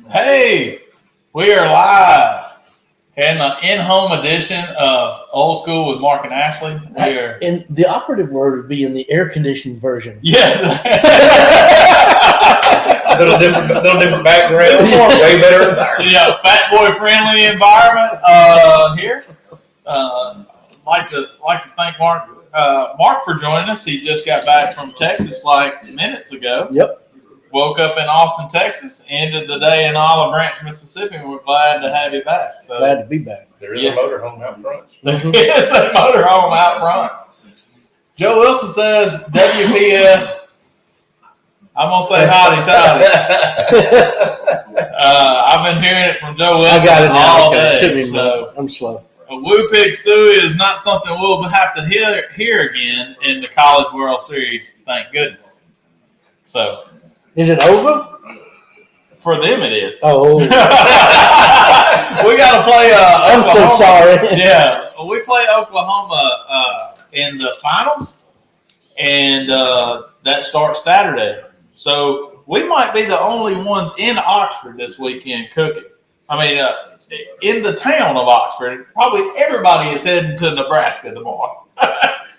Hey, we are live in the in-home edition of Old School with Mark and Ashley. We are, And the operative word would be in the air-conditioned version. yeah, little different background, way better environment. yeah, fat boy friendly environment here. Like to thank Mark for joining us. He just got back from Texas like minutes ago. Yep. Woke up in Austin, Texas, ended the day in Olive Branch, Mississippi, and we're glad to have you back. So Glad to be back. There is a motorhome out front. it's a motorhome out front. Joe Wilson says WPS. I'm gonna say howdy toddy. I've been hearing it from Joe Wilson I got it now. all Okay. day. Took me a So minute. I'm slow. a Woo Pig Suey is not something we'll have to hear again in the College World Series. Thank goodness. So Is it over? for them it is. Oh, We got to play. I'm so Oklahoma. sorry. Yeah, so we play Oklahoma in the finals, and that starts Saturday. So we might be the only ones in Oxford this weekend cooking. I mean, in the town of Oxford, probably everybody is heading to Nebraska tomorrow.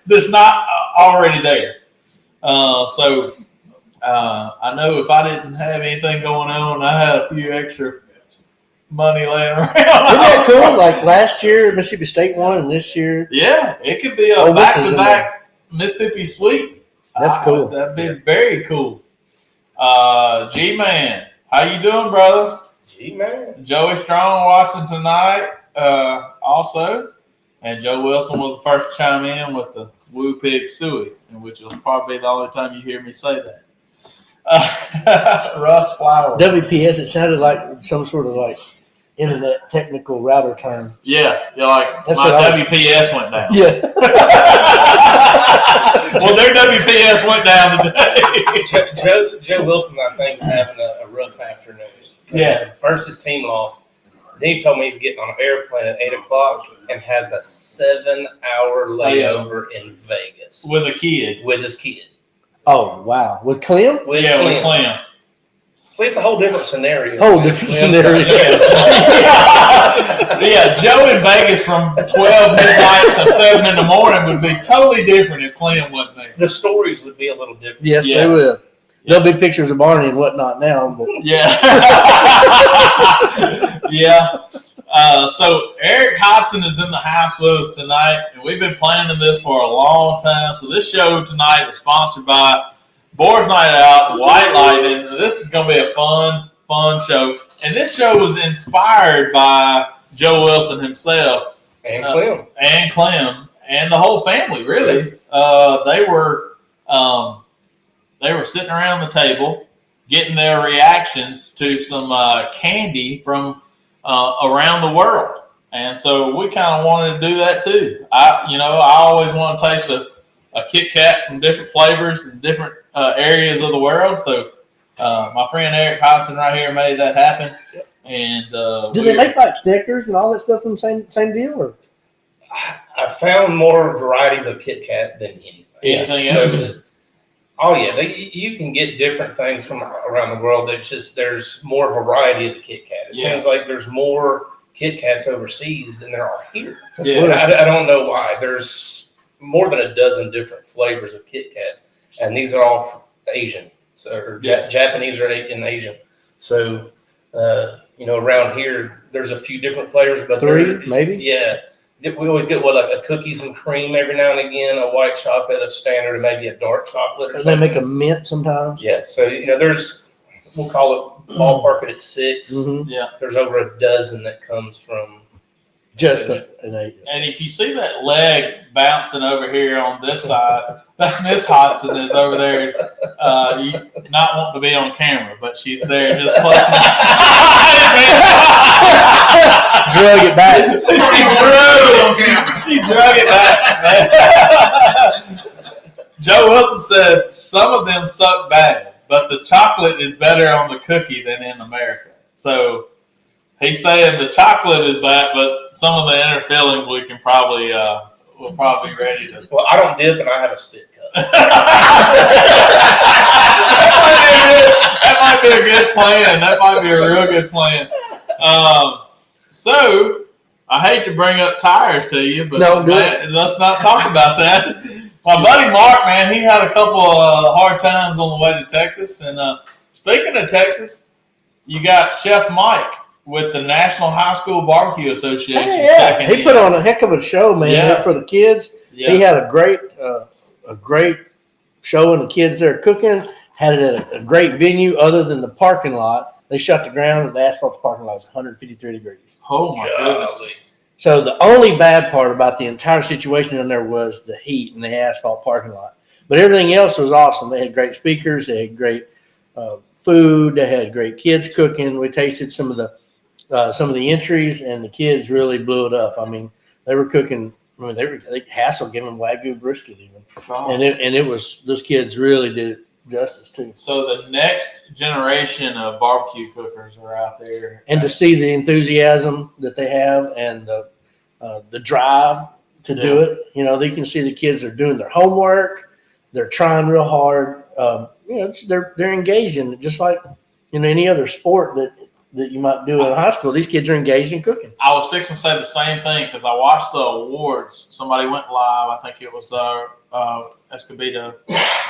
That's not already there. I know if I didn't have anything going on, I had a few extra money laying around. Isn't that cool? Like last year, Mississippi State won, and this year, Yeah, it could be a Oh, this is back-to-back Mississippi sweep. That's cool. That'd be very cool. G-Man, how you doing, brother? G-Man. Joey Strong watching tonight also. And Joe Wilson was the first to chime in with the Woo Pig Suey, which will probably be the only time you hear me say that. Russ Flowers. WPS, it sounded like some sort of like internet technical router term. Yeah, you're like, That's my what I was- WPS went down. Yeah. Well, their WPS went down today. Joe Wilson, I think, is having a rough afternoon. Yeah. First, his team lost. Then he told me he's getting on an airplane at 8 o'clock and has a 7-hour layover in Vegas With a kid. with his kid. Oh, wow. With Clem? With Clem. See, it's a whole different scenario. Whole different scenario. Yeah, Joe in Vegas from 12 midnight to 7 in the morning would be totally different if Clem wasn't there. The stories would be a little different. Yes, Yeah. they will. There'll be pictures of Barney and whatnot now. But Yeah. Yeah. So Eric Hodson is in the house with us tonight, and we've been planning this for a long time. So this show tonight is sponsored by Boys Night Out, White Lightning. This is going to be a fun show. And this show was inspired by Joe Wilson himself. And Clem. And Clem and the whole family, really. They were sitting around the table getting their reactions to some candy from around the world, and so we kind of wanted to do that too. I always want to taste a Kit Kat from different flavors and different areas of the world. So my friend Eric Hodson right here made that happen. And do they make like Snickers and all that stuff from the same deal? Or? I found more varieties of Kit Kat than anything. Anything else? Oh yeah, you can get different things from around the world. There's more variety of the Kit Kat. It seems like there's more Kit Kats overseas than there are here. Yeah. I don't know why. There's more than a dozen different flavors of Kit Kats, and these are all Asian, Japanese or Asian. So around here there's a few different flavors, but 3 maybe. Yeah. We always get like a cookies and cream every now and again, a white chocolate, a standard, and maybe a dark chocolate or They something. make a mint sometimes. Yeah, so we'll call it ballpark it at 6. Mm-hmm. Yeah. There's over a dozen that comes from. Just an 8. And if you see that leg bouncing over here on this side, that's Miss Hodson is over there. You not wanting to be on camera, but she's there just fussing. Drug it back. She drug it back. Joe Wilson said some of them suck bad, but the chocolate is better on the cookie than in America. So he's saying the chocolate is bad, but some of the inner fillings we can probably we'll probably be ready to. Well, I don't dip and I have a spit cup. That might be a good plan. That might be a real good plan. So I hate to bring up tires to you, but No, let's not talk about that. My buddy Mark, man, he had a couple hard times on the way to Texas. And speaking of Texas, you got Chef Mike with the National High School Barbecue Association. Yeah, he put on a heck of a show, man, Yeah. for the kids. Yeah. He had a great show, and the kids there cooking. Had it at a great venue, other than the parking lot. They shut the ground, and the asphalt parking lot was 153 degrees. Oh my Golly. goodness. So the only bad part about the entire situation in there was the heat and the asphalt parking lot. But everything else was awesome. They had great speakers. They had great food. They had great kids cooking. We tasted some of the entries, and the kids really blew it up. I mean, they were cooking. I mean, they Hassel gave them Wagyu brisket even, and it was, those kids really did it justice too. So the next generation of barbecue cookers are out there, And to see the enthusiasm that they have and the drive to do it, you can see the kids are doing their homework. They're trying real hard. They're engaged in it, just like any other sport that you might do in high school. These kids are engaged in cooking. I was fixing to say the same thing because I watched the awards. Somebody went live. I think it was Escobedo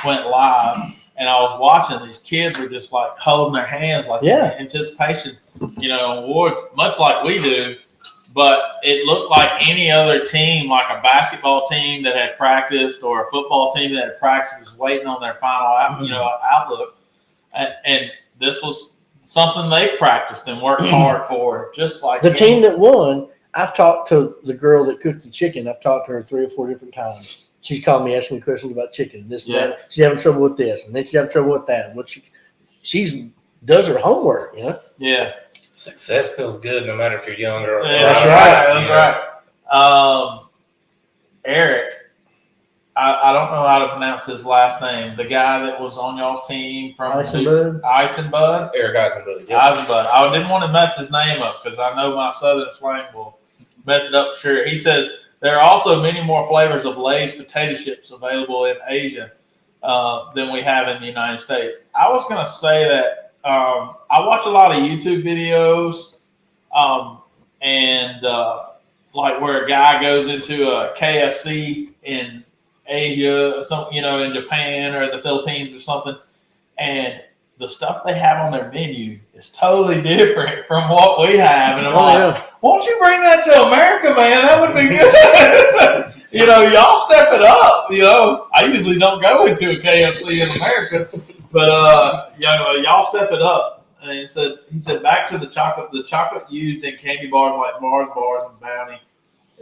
went live, and I was watching. These kids were just like holding their hands, like in anticipation, awards, much like we do. But it looked like any other team, like a basketball team that had practiced or a football team that had practiced, was waiting on their final, outlook. And this was something they practiced and worked hard for, just like The team that won. I've talked to the girl that cooked the chicken. I've talked to her 3 or 4 different times. She's called me asking me questions about chicken. This, that. She's having trouble with this, and then she's having trouble with that. What she's does her homework, Yeah. Success feels good no matter if you're young or old. That's right. Eric, I don't know how to pronounce his last name. The guy that was on y'all's team from Eisenbud. Eric Eisenbud. Yep. Eisenbud. I didn't want to mess his name up because I know my southern slang will mess it up for sure. He says there are also many more flavors of Lay's potato chips available in Asia than we have in the United States. I was going to say that I watch a lot of YouTube videos and like where a guy goes into a KFC in Asia, in Japan or the Philippines or something, and the stuff they have on their menu is totally different from what we have. And I'm won't you bring that to America, man? That would be good. Y'all step it up. I usually don't go into a KFC in America, but y'all step it up. And he said back to the chocolate used in candy bars like Mars bars and Bounty,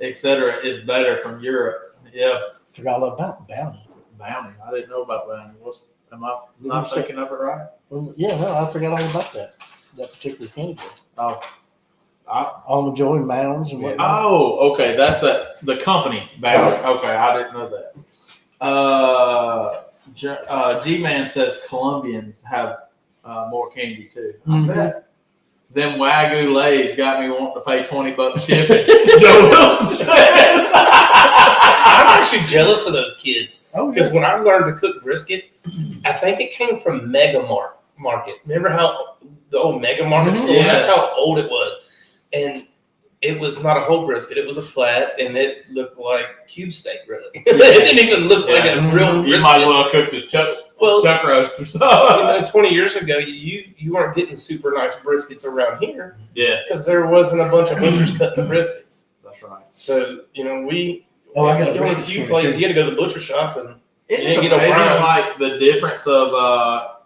etc., is better from Europe. Yeah. Forgot all about Bounty. Bounty. I didn't know about Bounty. Am I not thinking of it right? Well, I forgot all about that particular candy bar. Oh. Almond Joy, Mounds, and whatnot. Oh, okay. That's the company Bounty. Okay, I didn't know that. G-Man says Colombians have more candy too. I bet. Them Wagyu Lays got me wanting to pay $20 shipping. Joe Wilson said. I'm actually jealous of those kids because when I learned to cook brisket, I think it came from Mega Market. Remember how the old Mega Market store? Yeah. That's how old it was, and it was not a whole brisket; it was a flat, and it looked like cube steak. Really, it didn't even look like a real brisket. You might as well cook the chuck roast or something. 20 years ago, you weren't getting super nice briskets around here. Yeah, because there wasn't a bunch of butchers cutting the briskets. That's right. So we. I got a few places. You had to go to the butcher shop, and it's amazing, like the difference of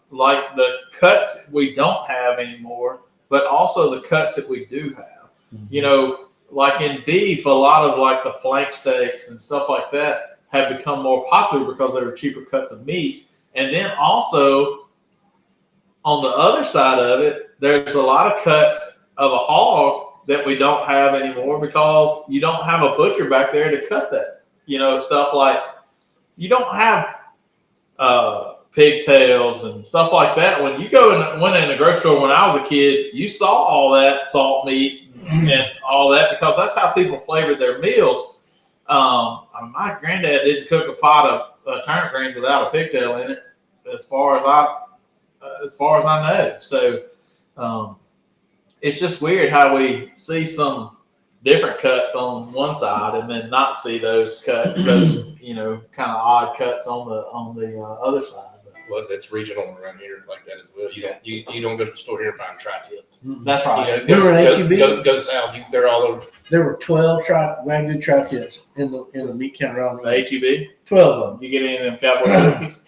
like the cuts we don't have anymore, but also the cuts that we do have. Mm-hmm. Like in beef, a lot of like the flank steaks and stuff like that have become more popular because they were cheaper cuts of meat. And then also on the other side of it, there's a lot of cuts of a hog that we don't have anymore because you don't have a butcher back there to cut that. Stuff like you don't have pigtails and stuff like that. When you went in the grocery store when I was a kid, you saw all that salt meat and all that because that's how people flavored their meals. My granddad didn't cook a pot of turnip greens without a pigtail in it. As far as as far as I know. So it's just weird how we see some different cuts on one side and then not see those kind of odd cuts on the other side. Well, it's regional around here like that as well. You don't go to the store here and find tri-tips. That's right. We were in HEB. Go south. They're all over. There were 12 Wagyu tri-tips in the meat counter around The HEB. 12 of them. You get any of them cowboy cookies?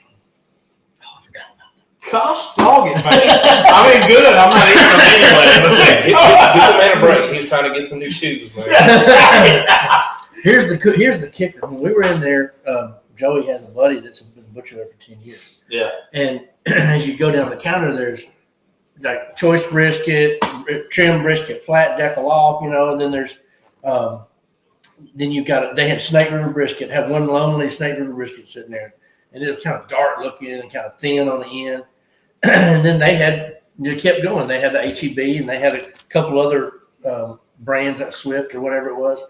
Oh, I forgot about that. Gosh dog it, man. I mean, good. I'm not eating them anyway. Give the man a break. He was trying to get some new shoes, man. Here's the kicker. When we were in there, Joey has a buddy that's been a butcher there for 10 years. Yeah. And as you go down the counter, there's like choice brisket, trim brisket, flat deckle off, and then there's then you've got they had Snake River brisket, had one lonely Snake River brisket sitting there, and it was kind of dark looking and kind of thin on the end. And then they kept going. They had the HEB and they had a couple other brands, like Swift or whatever it was.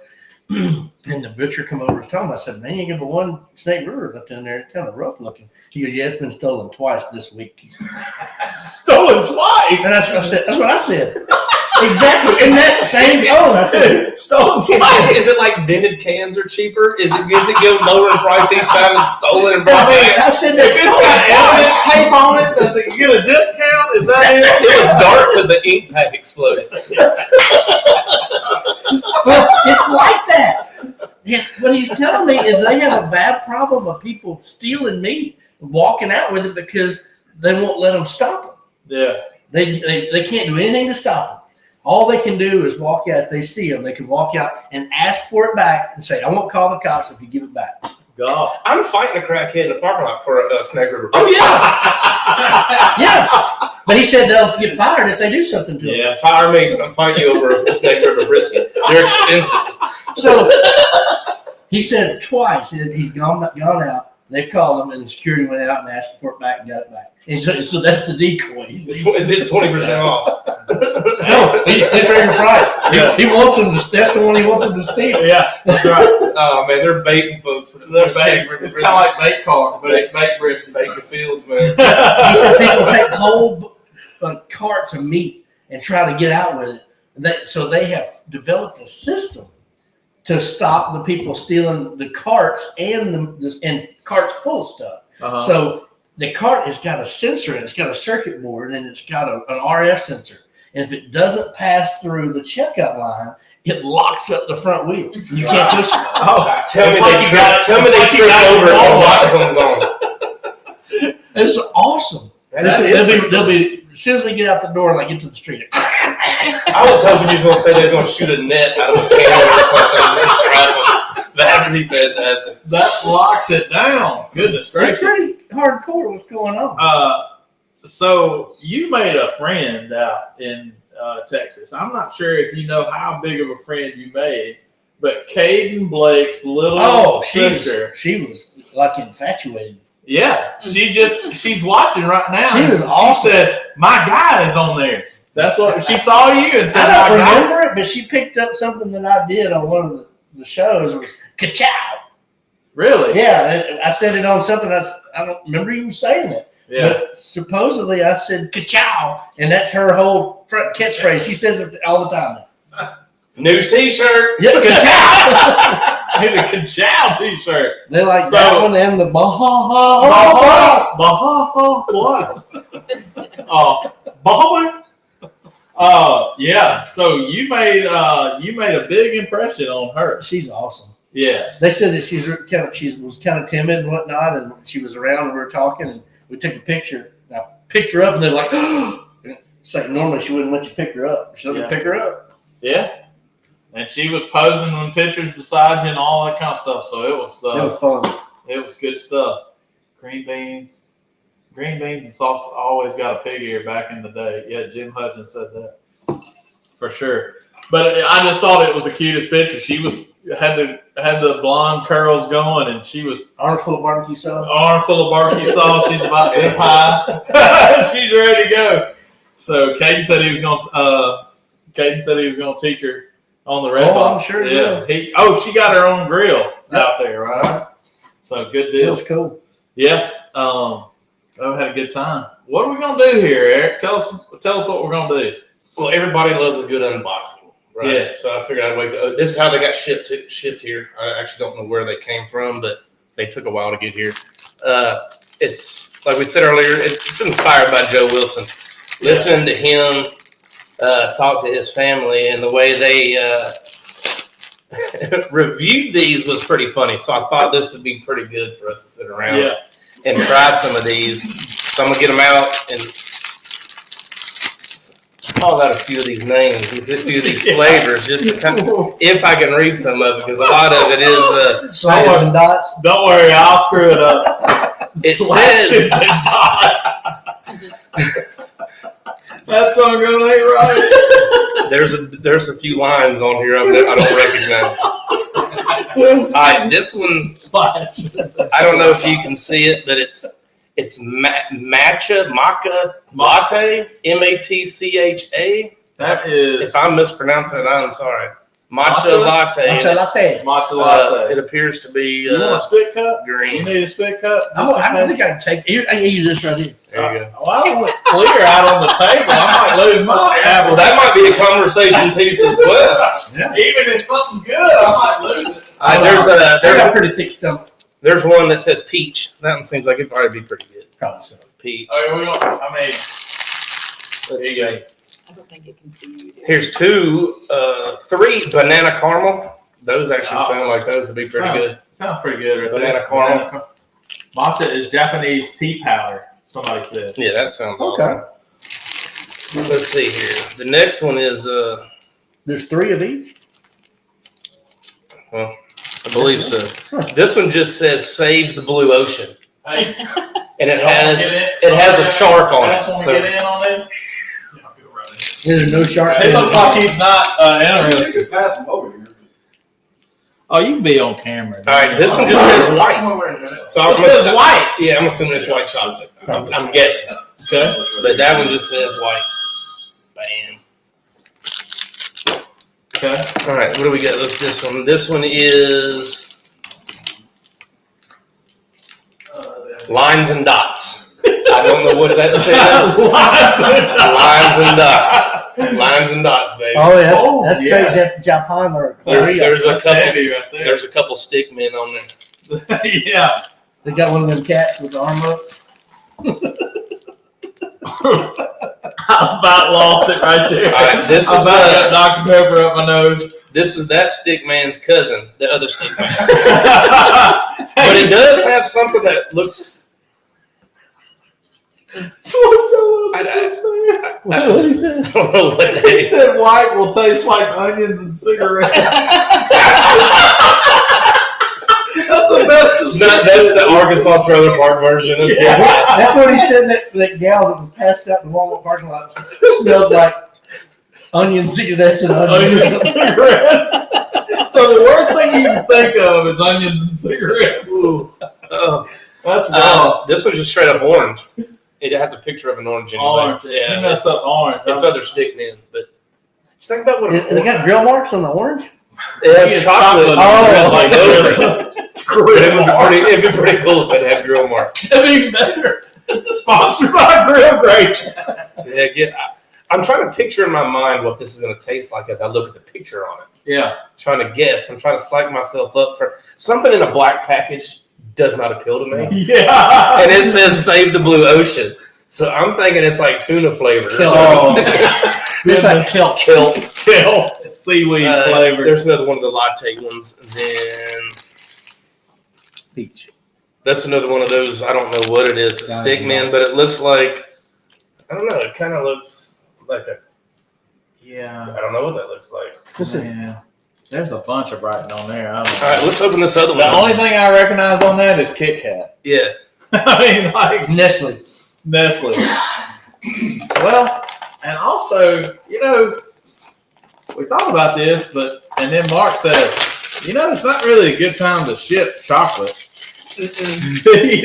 And the butcher come over and told him, I said, man, you got the one Snake River left in there. It's kind of rough looking. He goes, yeah, it's been stolen twice this week. Stolen twice? And that's what I said. Exactly. In that same tone, I said, stolen twice. Is it like dented cans are cheaper? Is it go lower in price each time it's stolen and brought back? I said, If it's got evidence tape on it, does it get a discount? Is that it? It was dark because the ink pack exploded. Well, it's like that. Yeah, what he's telling me is they have a bad problem of people stealing meat and walking out with it because they won't let them stop them. Yeah. They can't do anything to stop them. All they can do is walk out. If they see them, they can walk out and ask for it back and say, I won't call the cops if you give it back. God. I'm fighting a crackhead in the parking lot for a Snake River. Oh, yeah. Yeah. But he said they'll get fired if they do something to them. Yeah, fire me, but I'm fighting you over a Snake River brisket. They're expensive. So he said twice he's gone out. They called him and the security went out and asked for it back and got it back. And so that's the decoy. It's 20% off. No, he's raising the price. Yeah. He wants them to. That's the one he wants them to steal. Yeah, that's right. Oh man, they're baiting folks for the They're bait. It's kind of like bait cars, but it's bait brisket. Baker Fields, man. He said people take whole carts of meat and try to get out with it. So they have developed a system to stop the people stealing the carts and carts full of stuff. Uh-huh. So the cart has got a sensor and it's got a circuit board and it's got an RF sensor. And if it doesn't pass through the checkout line, it locks up the front wheel. You can't push it. Oh, Tell me they trip over and what comes on. It's awesome. They'll be as soon as they get out the door and they get to the street. I was hoping you was gonna say they was gonna shoot a net out of a can or something and trap them. That would be fantastic. That locks it down. Goodness It's gracious. pretty hardcore what's going on. So you made a friend out in Texas. I'm not sure if you know how big of a friend you made, but Caden Blake's little sister. She was like infatuated. Yeah, she's watching right now. She was awesome. She said, "My guy is on there." That's what she saw you and said. I don't "My guy." remember it, but she picked up something that I did on one of the shows. It was ka-chow. Really? Yeah, I said it on something. I don't remember even saying it. Yeah. But supposedly I said ka-chow, and that's her whole catchphrase. She says it all the time. News T-shirt. Yeah, ka-chow. Need a ka-chow t-shirt. They like So- that one and the Baja Baja what? Baja. Yeah. So you made a big impression on her. She's awesome. Yeah. They said that she was kind of timid and whatnot, and she was around and we were talking, and we took a picture. And I picked her up, and they're like, it's like normally she wouldn't let you pick her up. She let me pick her up. Yeah. And she was posing in pictures beside you and all that kind of stuff. So it was fun. It was good stuff. Green beans and sauce always got a pig ear back in the day. Yeah, Jim Hutchins said that for sure. But I just thought it was the cutest picture. She had the blonde curls going, and she was Arm full of barbecue sauce. arm full of barbecue sauce. She's about this high. She's ready to go. So Caden said he was going to teach her on the red box. I'm sure he Yeah. will. She got her own grill out there, right? So good It deal. was cool. Yeah. I had a good time. what are we gonna do here, Eric? Tell us what we're gonna do. Well, everybody loves a good unboxing, right? Yeah. So I figured I'd wait. This is how they got shipped here. I actually don't know where they came from, but they took a while to get here. It's like we said earlier. It's inspired by Joe Wilson. Listening to him talk to his family and the way they reviewed these was pretty funny. So I thought this would be pretty good for us to sit around and try some of these. So I'm gonna get them out and call out a few of these names, a few of these flavors, just to kind of, if I can read some of it, because a lot of it is. Slashes and dots. Don't worry, I'll screw it up. It Slashes says. and dots. That song ain't right. There's a few lines on here I don't recognize. All right, this one. Slashes. I don't know if you can see it, but it's macha latte, MATCHA. That is If I'm mispronouncing it, I'm sorry. Matcha latte. Matcha latte. matcha latte. It appears to be You want a spit cup? You green. need a spit cup? I don't think I can take it. I can use this right here. There you go. Well, I don't want it clear out on the table. I might lose my Well, apple. that might be a conversation piece as well. Even if something's good, I might lose it. I got a pretty thick stomach. There's one that says peach. That one seems like it'd probably be pretty good. Probably so. Peach. I mean, there you go. I don't think it can see you. Here's 3 banana caramel. Those actually sound like those would be pretty good. Sounds pretty good right Banana there. caramel. Matcha is Japanese tea powder, somebody said. Yeah, that sounds Okay. awesome. Let's see here. The next one is There's 3 of each. I believe so. This one just says "Save the Blue Ocean," Hey, and it y'all wanna has get in? it has a shark on Y'all it. want to So get in on this? There's no shark. It looks like he's not interested. Pass them over here. Oh, you can be on camera. all right, this one just says white. So It says white. Yeah, I'm assuming it's white chocolate. I'm guessing. Okay, but that one just says white. Bam. Okay. All right, what do we got? Let's this one. This one is lines and dots. I don't know what that says. Lines and dots. Lines and dots, baby. Oh, yeah, Oh, that's yeah. straight Japan or Korea. There's a That's couple. heavy right there. There's a couple stick men on there. Yeah. They got one of them cats with the arm up. I about lost it right there. All right, this I is about got Dr. Pepper up my nose. this is that stick man's cousin, the other stick man. But it does have something that looks. I What he said? don't know what that He is. said white will taste like onions and cigarettes. That's the best. That's the Arkansas Trailer Park version of Yeah. That's what he said. That gal that was passed out in the Walmart parking lot smelled like onion cigarettes and onions. Onions and cigarettes. So the worst thing you can think of is onions and cigarettes. That's wild. This one's just straight up orange. It has a picture of an orange anyway. Orange. Yeah, You messed up orange. it's other stick men, but just think about what And they got grill marks on the orange. it has chocolate. Oh. Like it'd be pretty cool if it had grill marks. Even better. Sponsored by Grill Grapes. Yeah, I'm trying to picture in my mind what this is going to taste like as I look at the picture on it. Yeah. Trying to guess. I'm trying to psych myself up for something in a black package. Does not appeal to me. Yeah. And it says "Save the Blue Ocean," so I'm thinking it's like tuna flavor. Kelp. Oh. It's like kelp. Kelp. Kelp. Seaweed flavor. There's another one of the latte ones. And then Peach. that's another one of those. I don't know what it is. A stick man, but it looks like I don't know. It kind of looks like a. Yeah. I don't know what that looks like. Yeah. There's a bunch of writing on there. I don't know. All right, let's open this other one. The only thing I recognize on that is Kit Kat. Yeah. I mean, like Nestle. Nestle. Well, and also, you know, we thought about this, and then Mark said, you know, it's not really a good time to ship chocolate. You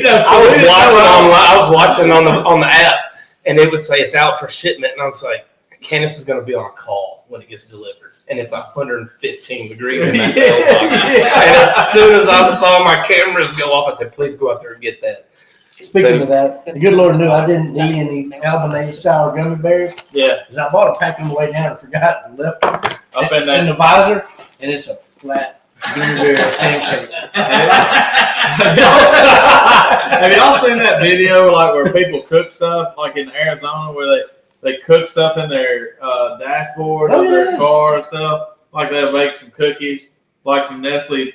know, I was watching on the app, and it would say it's out for shipment, and I was like, Candace is going to be on a call when it gets delivered, and it's 115 degrees in that mailbox. Yeah. And as soon as I saw my cameras go off, I said, "Please go out there and get that." Speaking of that, the good Lord knew I didn't need any Albanese sour gummy bears, Yeah, because I bought a pack on the way down and forgot and left them up in in that. the visor, and it's a flat gummy bear pancake. Have y'all seen that video like where people cook stuff like in Arizona where they cook stuff in their dashboard Oh, of their yeah. car and stuff? Like they'll make some cookies, like some Nestle,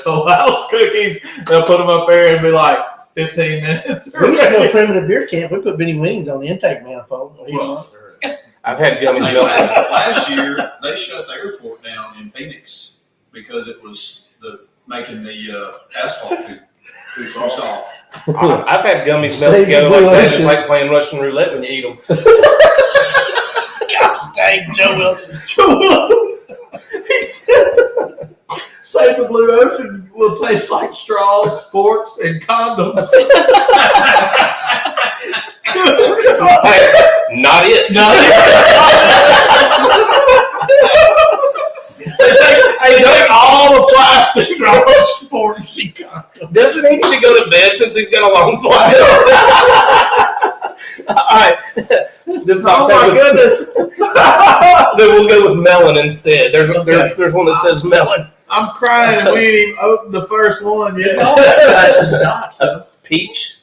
Toll House cookies. They'll put them up there and be like 15 minutes. We used to go to Primitive Beer Camp. We put Benny Winnings on the intake manifold. Heat 'em up. I've had gummies built. Last year, they shut the airport down in Phoenix because it was making the asphalt too soft. I've had gummies melt Save together the like blue that. It's ocean. like playing Russian roulette when you eat them. Gosh dang, Joe Wilson. Joe Wilson. He said, "Save the Blue Ocean will taste like straws, sports, and condoms." Not it. They take all the plastic straws. Sports, and condoms. Doesn't he need to go to bed since he's got a long flight? All right. This Oh box my has goodness. then we'll go with melon instead. There's one that says melon. I'm crying and we ain't even opened the first one yet. All that size is dots, though. Peach.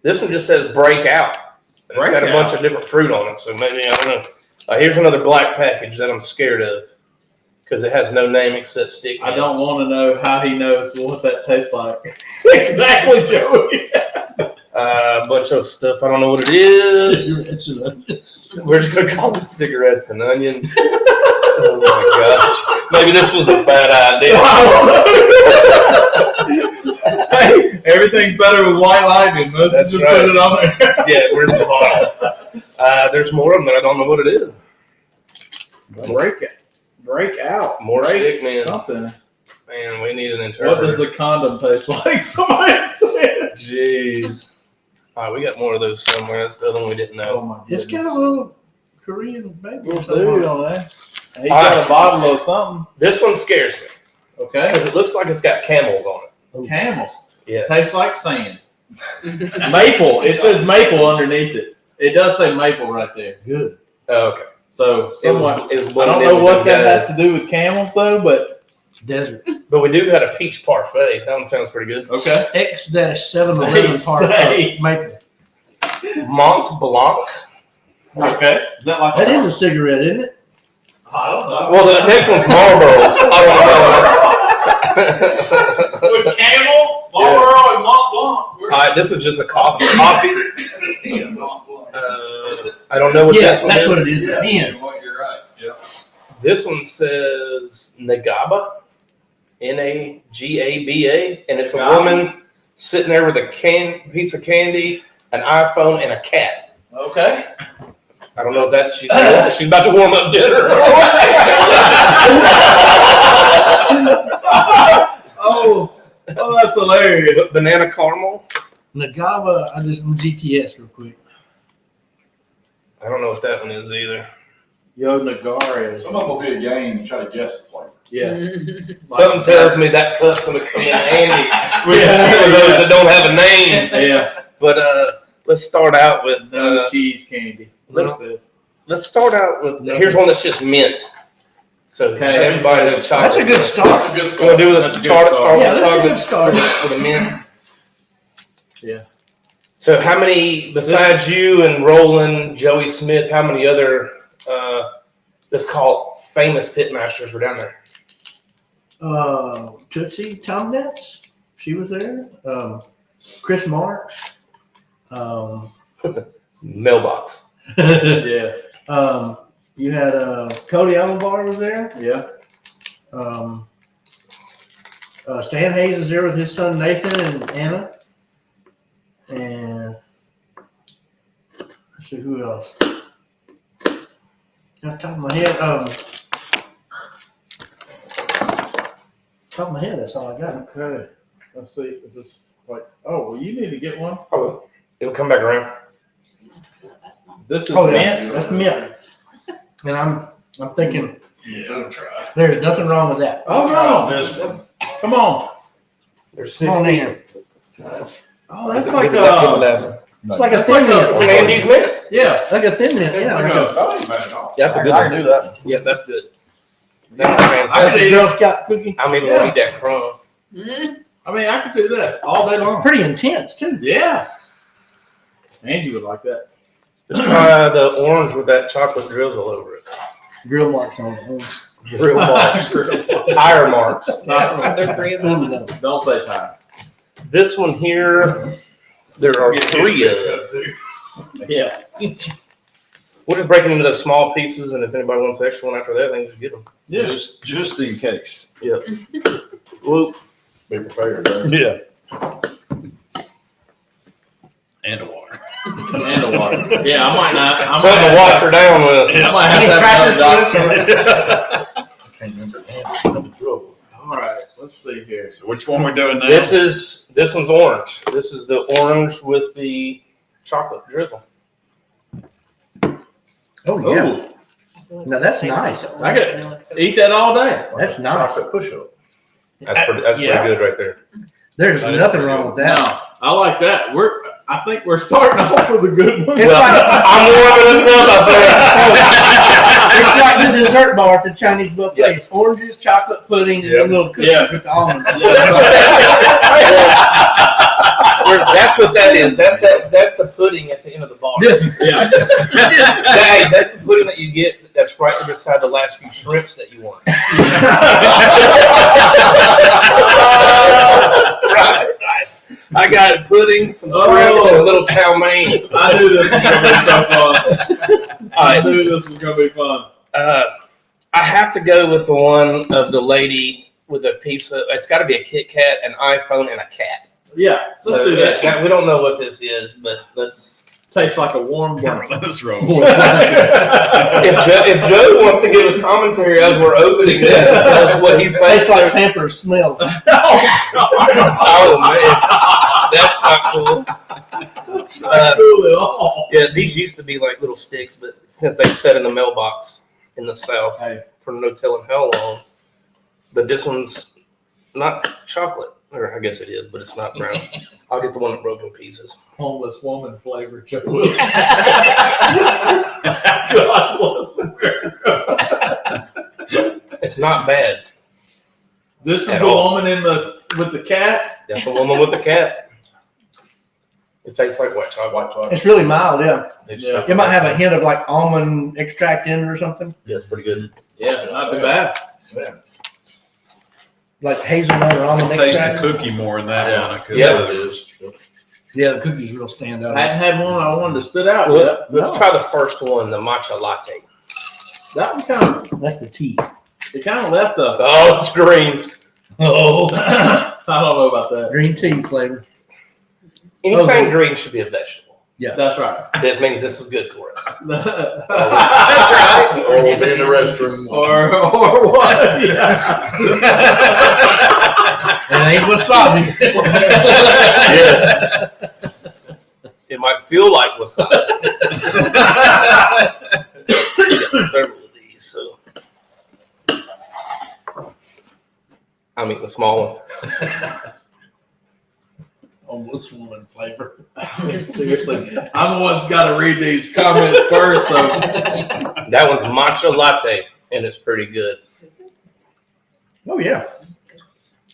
This one just says break out. It's got a Breakout. bunch of different fruit on it, so maybe, I don't know. Here's another black package that I'm scared of because it has no name except stick. I don't want to know how he knows what that tastes like. Exactly, Joey. A bunch of stuff. I don't know what it is. Cigarettes and onions. We're just gonna call them cigarettes and onions. Oh my gosh! Maybe this was a bad idea. Hey, everything's better with white lightning. Let's That's just right. put it on there. Yeah, where's the bottle? There's more of them, but I don't know what it is. Break out. More stick man. Something. Man, we need an What interpreter. does a condom taste like? Somebody said. Jeez. All right, we got more of those somewhere. That's the other one we didn't know. my It's got a little Korean baby or little something. dude on there. He got a bottle of something. This one scares me Okay. because it looks like it's got camels on it. Camels. Yeah. Tastes like sand. Maple. It says maple underneath it. It does say maple right there. Good. Oh, okay. So somewhat. It was I don't know what that has to do with camels though, but Desert. But we do got a peach parfait. That one sounds pretty good. okay. X-711 They say. Maple. Mont Blanc. Okay. Is that like That is a cigarette, isn't it? I don't know. Well, the next one's Marlboro's. I With camel, Marlboro, and Mont Blanc. don't know. This is just a coffee. Yeah, I don't know what Yeah, this one that's is. what it is. yeah, Hen. you're right. Yeah. This one says Nagaba, Nagaba, and it's a Nagaba? woman sitting there with a piece of candy, an iPhone, and a cat. Okay. I don't know if that's she's about to warm up dinner. Oh, that's hilarious. Banana caramel. Nagaba, I just GTS real quick. I don't know what that one is either. Yo, Nagares. Some of them will be a game and try to guess the flavor. Yeah. Something tells me that cup's gonna come in handy for Yeah. those that don't have a name. Yeah. But let's start out with No cheese candy. let's- What's this? let's start out with here's one that's just mint. So Okay. everybody knows chocolate. That's a good start. That's a good You want to do That's this a good start start. Yeah, with that's a good chocolate start. with a mint? Yeah. So how many besides you and Roland, Joey Smith? How many other let's call it famous pitmasters were down there? Tootsie Tomnets, she was there. Chris Marks. Mailbox. Yeah. You had Cody Allenbar was there. Yeah. Stan Hayes was there with his son Nathan and Anna. And let's see who else. Off the top of my head, top of my head, that's all I got. Okay. Let's see. Is this like? Oh, well, you need to get one. Oh, it'll come back around. This is Oh, yeah, mint. that's mint. And I'm thinking Yeah, try. there's nothing wrong with that. Oh Try no! this one. Come on. There's Come on 60. in. Oh, that's Give like me that a, dazzle. It's like a That's thin like a- It's mint. an Andy's mint. yeah. Like a thin mint, yeah. Like Like a, that ain't bad at all. That's a good one. do that. Yeah, that's good. Yeah. That's I fantastic. could eat Girl it. Scout cookie. I'm even Yeah. gonna eat that crumb. Mm, I mean, I could do that all day long. Pretty intense too. Yeah. Angie would like that. Just try the orange with that chocolate drizzle over it. Grill marks on it. Real marks. Tire marks. Are there 3 of them? Don't say time. This one here, there are 3 of them. Yeah. We'll just break it into those small pieces, and if anybody wants the extra one after that, then just get them. Yeah. Just in case. Whoop. Be prepared. Right? Yeah. And a water. And the water. Yeah, I might not. I might Something to have wash her down with. I might Any have to have crackers another doctor. Can't remember. All right. Let's see here. So which one we doing now? This one's orange. This is the orange with the chocolate drizzle. Oh yeah. Ooh, I feel like Now that's it tastes nice. like the I could vanilla cookie. eat that all day. That's nice. Chocolate push-up. That's pretty Yeah. good right there. There's nothing wrong with that. No, I like that. I think we're starting off with a good one. It's like I'm warming us up out there. it's like the dessert bar at the Chinese buffet. Yeah. It's oranges, chocolate pudding, and Yep. little cookies Yeah. with the almonds. That's what that is. That's the pudding at the end of the bar. Yeah. Hey, that's the pudding that you get that's right beside the last few shrimps that you want. Right. I got pudding, some shrimp, and a little chow mein. I knew this was gonna be so fun. I Alright, knew this was gonna be fun. I have to go with the one of the lady with a piece of. It's got to be a Kit Kat, an iPhone, and a cat. Yeah, let's do that. We don't know what this is, but let's. Tastes like a warm blanket. Let's roll. If Joe wants to give us commentary as we're opening this and tell us what he Tastes thinks, like Pampers smell. oh man, that's not cool. Not cool at all. Yeah, these used to be like little sticks, but since they set in the mailbox in the South Hey. for no telling how long. But this one's not chocolate, or I guess it is, but it's not brown. I'll get the one that broke in pieces. Homeless woman flavor Joe Wilson. God bless America. It's not bad. This is At the all. woman with the cat. That's the woman with the cat. It tastes like white chocolate. White chocolate. It's really mild, yeah. They just Yeah. have It might have a hint of like almond extract in it or something, Yeah, it's pretty good. Yeah, not too bad. like hazelnut or I almond taste the extract. cookie more in that Yeah. one. I could. Yeah. It is. Yeah, the cookies real stand out. I hadn't had one I wanted to spit out Well, yet. let's try the first one, the matcha latte. That one kind of, That's the tea. it kind of left a, Oh, it's green. oh, I don't know about that. Green tea flavor. Anything Okay. green should be a vegetable. That's right. That means this is good for us. That's right. Or we'll be in the restroom. Or what? Yeah. It ain't wasabi. Yeah. It might feel like wasabi. Got several of these, so. I mean the small one. Homeless woman flavor. I mean, seriously, I'm the one that's got to read these comments first. So That one's matcha latte, and it's pretty good. Oh yeah,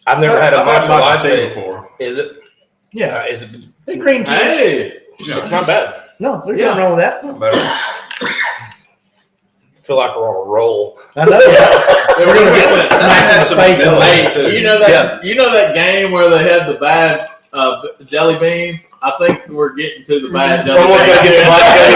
I've never had a I've matcha matcha tea latte. before. Is it? yeah. Is it? The green tea. hey, It's not bad. No, there's Yeah. nothing wrong with that. Better. I feel like we're on a roll. I know. we're gonna get I had that some face on ability Hey, too. you know that game where they had the bad jelly beans? I think we're getting to the bad jelly Someone's beans. gonna get the black jelly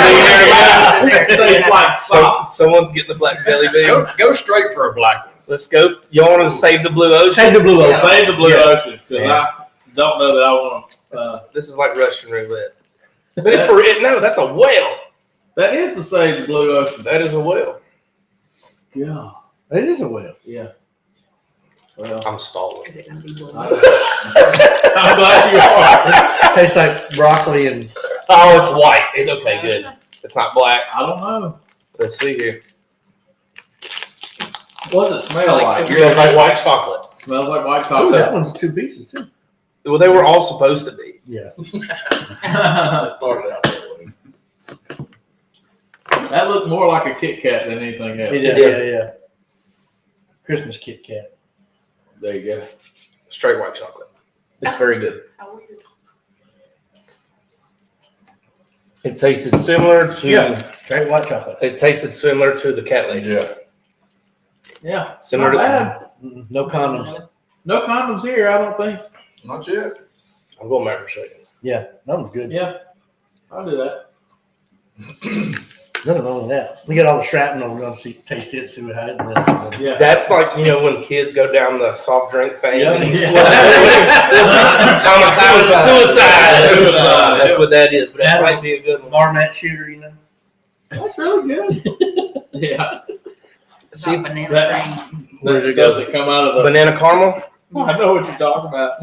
bean here. Tastes like salt. Someone's getting the black jelly bean. Go straight for a black one. Let's go. Y'all want to save the blue ocean? Save the blue ocean. Save the blue Yes. ocean because I don't know that I want. This is like Russian roulette. But if we're no, that's a whale. That is to save the blue ocean. That is a whale. Yeah. It is a whale. Yeah. Well, I'm stalling. Is it gonna be blue? I'm glad you are. Tastes like broccoli and Oh, it's white. It's okay, good. It's not black. I don't know. Let's see here. What does it smell like? It smells like white chocolate. Smells like white oh, chocolate. that one's 2 pieces too. Well, they were all supposed to be. Yeah. Started out that way. That looked more like a Kit Kat than anything else. It is, yeah. Christmas Kit Kat. There you go. Straight white chocolate. It's very good. How weird. It tasted similar to. Yeah. Straight white chocolate. It tasted similar to the cat lady. Yeah. Yeah. Similar Not to. bad. No condoms. No condoms here, I don't think. Not yet. I'm going back for a second. Yeah, that was good. Yeah. I'll do that. Nothing wrong with that. We got all the shrapnel. We're going to taste it, see how it is. Yeah. That's like, you know, when kids go down the soft drink thing. Yeah. Suicide. That's what that is. But that might be a good one. Marmot shooter, you know. That's really good. Yeah. See, Not banana that- cream. That stuff that come out of the. banana caramel. I know what you're talking about.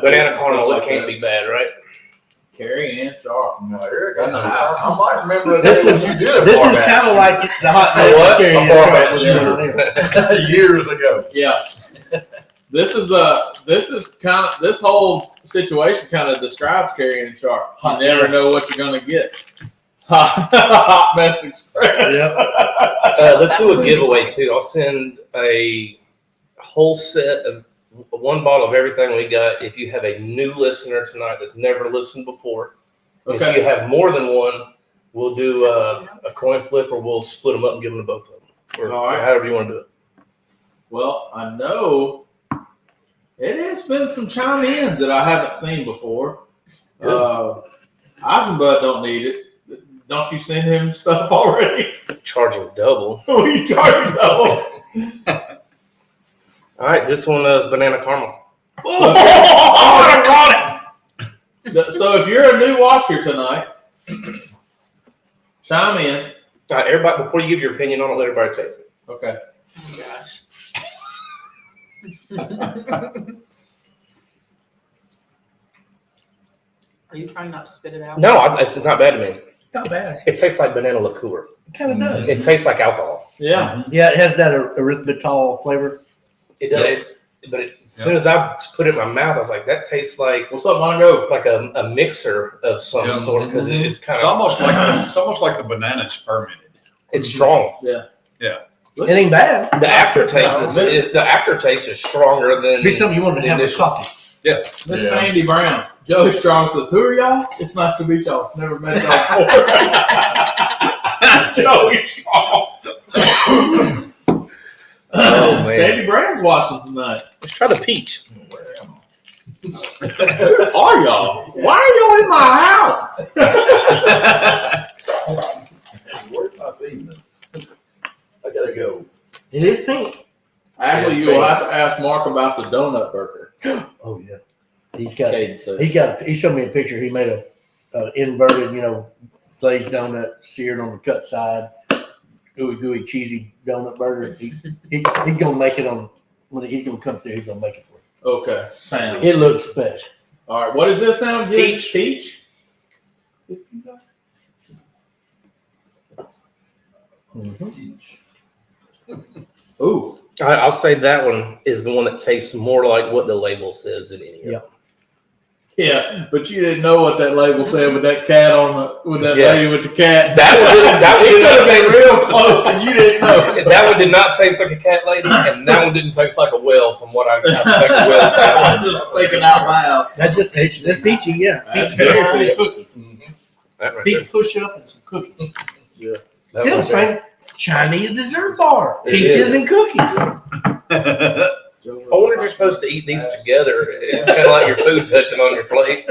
Banana caramel. It can't be bad, right? Carrie Ann Sharp. No, Eric, I might remember This that is- you did a This is format. kind of like the hot A dog what? carrying A your format truck was shooter. going on there. Years ago. Yeah. This is kind of this whole situation kind of describes Carrie Ann Sharp. You Hot never mess. know what you're gonna get. Hot Mess Express. Yep. Let's do a giveaway too. I'll send a whole set of one bottle of everything we got. If you have a new listener tonight that's never listened before, if you Okay. have more than one, we'll do a coin flip, or we'll split them up and give them to both of them, or All right. however you want to do it. Well, I know it has been some chime-ins that I haven't seen before. Good. Eisenbud don't need it. Don't you send him stuff already? Charging double. Who are you talking about? All right, this one is banana caramel. So if you're a new watcher tonight, chime in. All right, everybody, before you give your opinion on it, let everybody taste it. Okay. Oh gosh. Are you trying not to spit it out? No, it's not bad to me. Not bad. It tastes like banana liqueur. It kind of does. It tastes like alcohol. Yeah. Yeah, it has that erythritol flavor. It does. But as soon as I put it in my mouth, I was like, that tastes like What's up, Mongo? like a mixer of some Yeah. sort, because it's kind It's of almost like the banana's fermented. it's strong. It ain't bad. The aftertaste No, is stronger than It'd be something you wanted to have with initial. coffee. Miss Yeah. Sandy Brown. Joey Strong says, "Who are y'all? It's nice to meet y'all. Never met y'all before." Joey Strong. Oh, man. Sandy Brown's watching tonight. Let's try the peach. Where am Who are y'all? Why are y'all in my house? I? Where's my seasoning? I gotta go. It is pink. Actually, you will have to ask Mark about the donut burger. Oh yeah. He's got. Caden says. He showed me a picture. He made a inverted, glazed donut, seared on the cut side, gooey, cheesy donut burger. He's gonna make it on when he's gonna come through. He's gonna make it for Okay, Sam. you. It looks special. All right, what is this now? Peach. Peach. Ooh. I'll say that one is the one that tastes more like what the label says than any of them. Yep. Yeah, but you didn't know what that label said with that cat with that Yeah. lady with the cat. That one It could have been didn't real close, and you didn't know. that one did not taste like a cat lady, and that one didn't taste like a whale from what I expect a whale to I'm just thinking out loud. That just tastes just peachy, yeah. That's Peach, very pie, good. That right there. peach push up and some cookies. That Still the one there. same Chinese dessert bar. It Peaches is. and cookies. I wonder if you're supposed to eat these together. It's kind of like your food touching on your plate.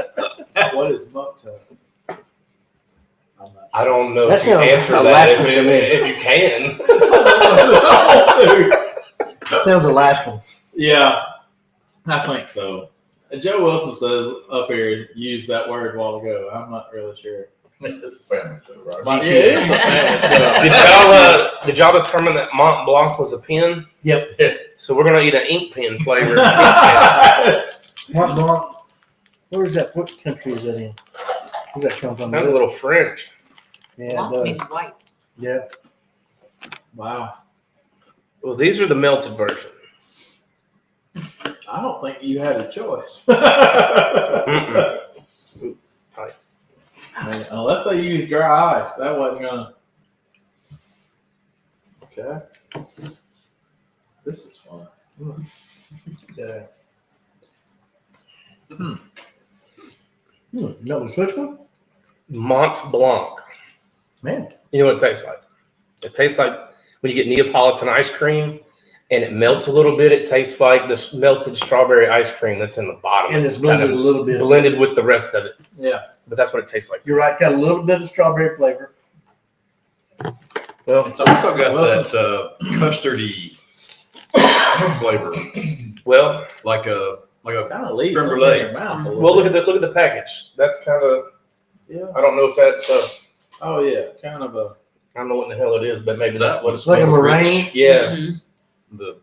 What is muck tub? I don't know That if you sounds answer that Alaskan to me. if you can. Sounds Alaskan. Yeah, I think so. Joe Wilson says up here used that word a while ago. I'm not really sure. It's a family show, right? But yeah, it is a family show. Did y'all determine that Mont Blanc was a pen? Yep. So we're gonna eat an ink pen flavor. Mont Blanc. Where's that? What country is that in? Where's that come from? Sounds a little French. Yeah, Blanc it does. means white. Yeah. Wow. Well, these are the melted version. I don't think you had a choice. Mm-mm. I mean, unless they use dry ice, that wasn't gonna. Okay. This is fun. Yeah. That was which one? Mont Blanc. Man. You know what it tastes like? It tastes like when you get Neapolitan ice cream and it melts a little bit. It tastes like this melted strawberry ice cream that's in the bottom. And It's it's kind blended a of little bit. blended with the rest of it. Yeah. But that's what it tastes like. You're right. Got a little bit of strawberry flavor. Well, It's also got that custardy flavor, well, like a Kind of leaves Creme something brulee. in your mouth. a little well. Look bit. at the package. That's kind of. Yeah. I don't know if that's. Oh yeah. Kind of a I don't know what in the hell it is, but maybe that's what it's. It's like a meringue. rich, Yeah, Mhm. the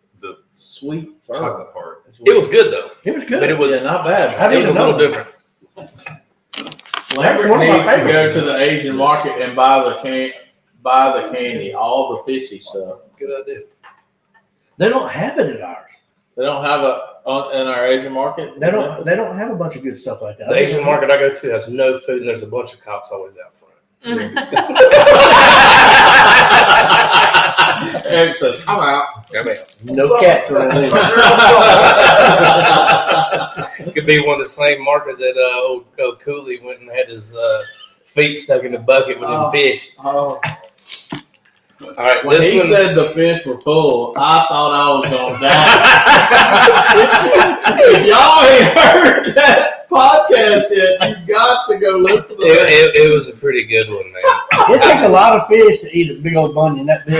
sweet fur. chocolate part. it was good though. It was good. But it was. Yeah, not bad. How do It was you a know? little different. Lambert one of my needs to go favorites. to the Asian market and buy the candy, all the fishy stuff. Good idea. They don't have it at ours. They don't have in our Asian market. They don't have a bunch of good stuff like that. The Asian market I go to has no food, and there's a bunch of cops always out front. Eric says, "I'm out." I mean, No cats around here. it could be one of the same market that old Cooley went and had his feet stuck in the bucket with them fish. Oh, All right, When this he one. said the fish were full, I thought I was gonna die. If y'all ain't heard that podcast yet, you got to go listen to that. It was a pretty good one, man. it takes a lot of fish to eat a big old bunion that big.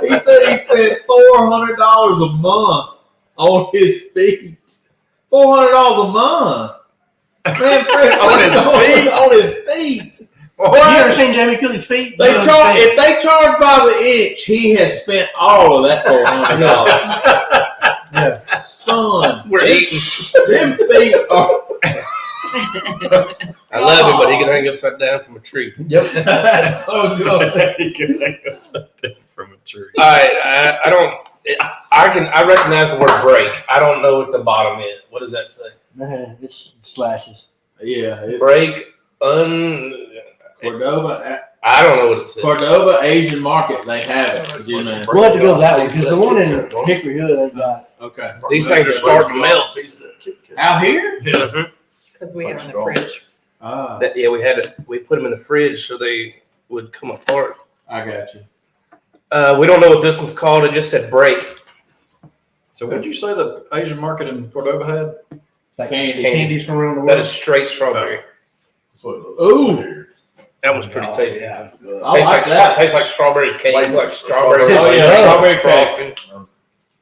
He said he spent $400 a month on his feet. $400 a month. Man, Fred, On his feet? On his feet. You ever seen Jamie Cooley's feet? They charge if they charge by the inch, he has spent all of that $400. Yeah. Son, We're eating. them feet are. I love him, but he can hang upside down from a tree. Yep. That's so good. From a tree. All right, I don't. I recognize the word break. I don't know what the bottom is. What does that say? It's slashes. Yeah, it's Break Cordova. I don't know what it says. Cordova Asian Market. They have it. You know. We'll have to go that way because the one in Hickory Hood ain't got. Okay. These things are starting to melt. Out here? Because we have them in the fridge. Ah, Yeah, we put them in the fridge so they would come apart. I got you. We don't know what this one's called. It just said break. So what did you say the Asian market in Cordova had? Like Candy. candies from around the world. That is straight strawberry. That's what it was. Ooh, That was pretty Oh, tasty. yeah. I like that. Tastes like strawberry cake, like strawberry. Oh, yeah, strawberry cake. frosting.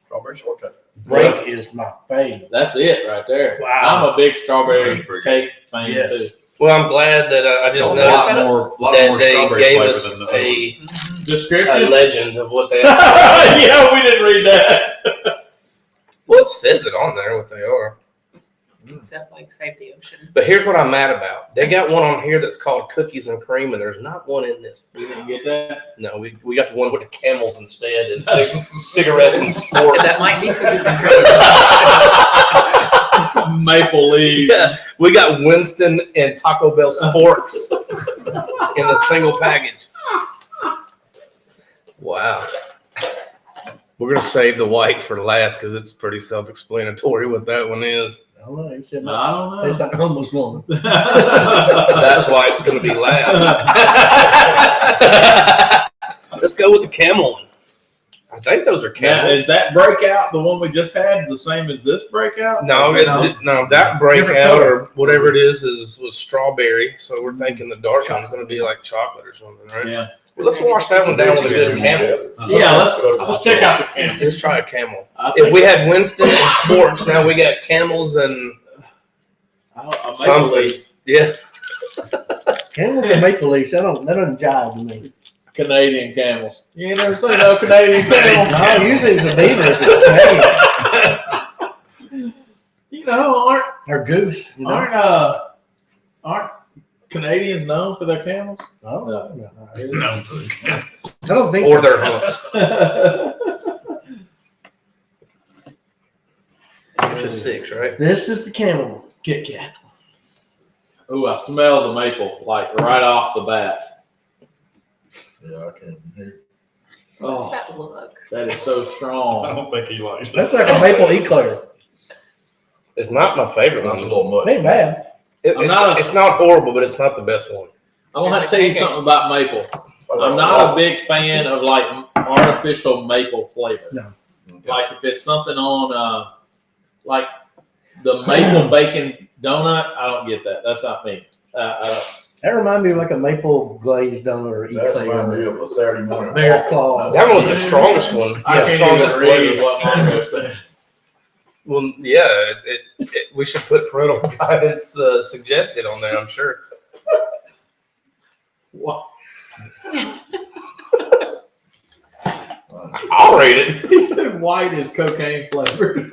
Strawberry shortcake. Break is my favorite. That's it right there. Wow. I'm a big strawberry That's pretty cake fan Yes. too. Well, I'm glad that I It's just a noticed lot that more they strawberry gave flavor us than the other one. a Description? legend of what they are. Yeah, we didn't read that. Well, it says it on there what they are. Except like Save the Ocean. But here's what I'm mad about. They got one on here that's called cookies and cream, and there's not one in this. You didn't get that? No, we got the one with the camels instead, and cigarettes and sports. That might be cookies and cream. Maple leaf. Yeah, we got Winston and Taco Bell sporks in a single package. Wow. We're gonna save the white for last because it's pretty self-explanatory what that one is. I don't know. He said, I don't it's know. like a homeless woman. That's why it's gonna be last. Let's go with the camel one. I think those are Now, camels. is that breakout the one we just had the same as this breakout? No, Or it's no? no that breakout color. or whatever it is was strawberry. So we're thinking the dark one's gonna be like chocolate or something, right? Yeah. Well, let's wash that one down with a good camel. Yeah, let's check out the camel. Let's try a camel. I If think we had Winston and sports, now we got camels and a maple something. leaf. Yeah. Camels and maple leaves. That doesn't jive to me. Canadian camels. You ain't never seen no Canadian camel. No, usually it's a beaver. It's Canadian. You know, Or goose. You know? aren't Canadians known for their camels? Oh, No. no. No. I don't think Or so. their humps. is 6, right? This is the camel Kit Kat. Ooh, I smell the maple like right off the bat. Yeah, I can't hear. What's Oh, that look? that is so I strong. don't think he likes That's that. like a maple eclair. It's not my favorite That's a one. little much. Ain't bad. It's not horrible, but it's not the best one. I'm gonna have to tell you something about maple. I'm not a big fan of like artificial maple flavor. No. Okay. Like if it's something on like the maple bacon donut, I don't get that. That's not me. That reminds me of like a maple glazed donut or That reminds me eclair. of a Saturday morning. Bear waffle. claw. That one was the strongest one. I Yeah, can't strongest even read flavor. what Marco said. Well, yeah, we should put parental guidance suggested on there, I'm sure. What? I'll rate it. He said white is cocaine flavored.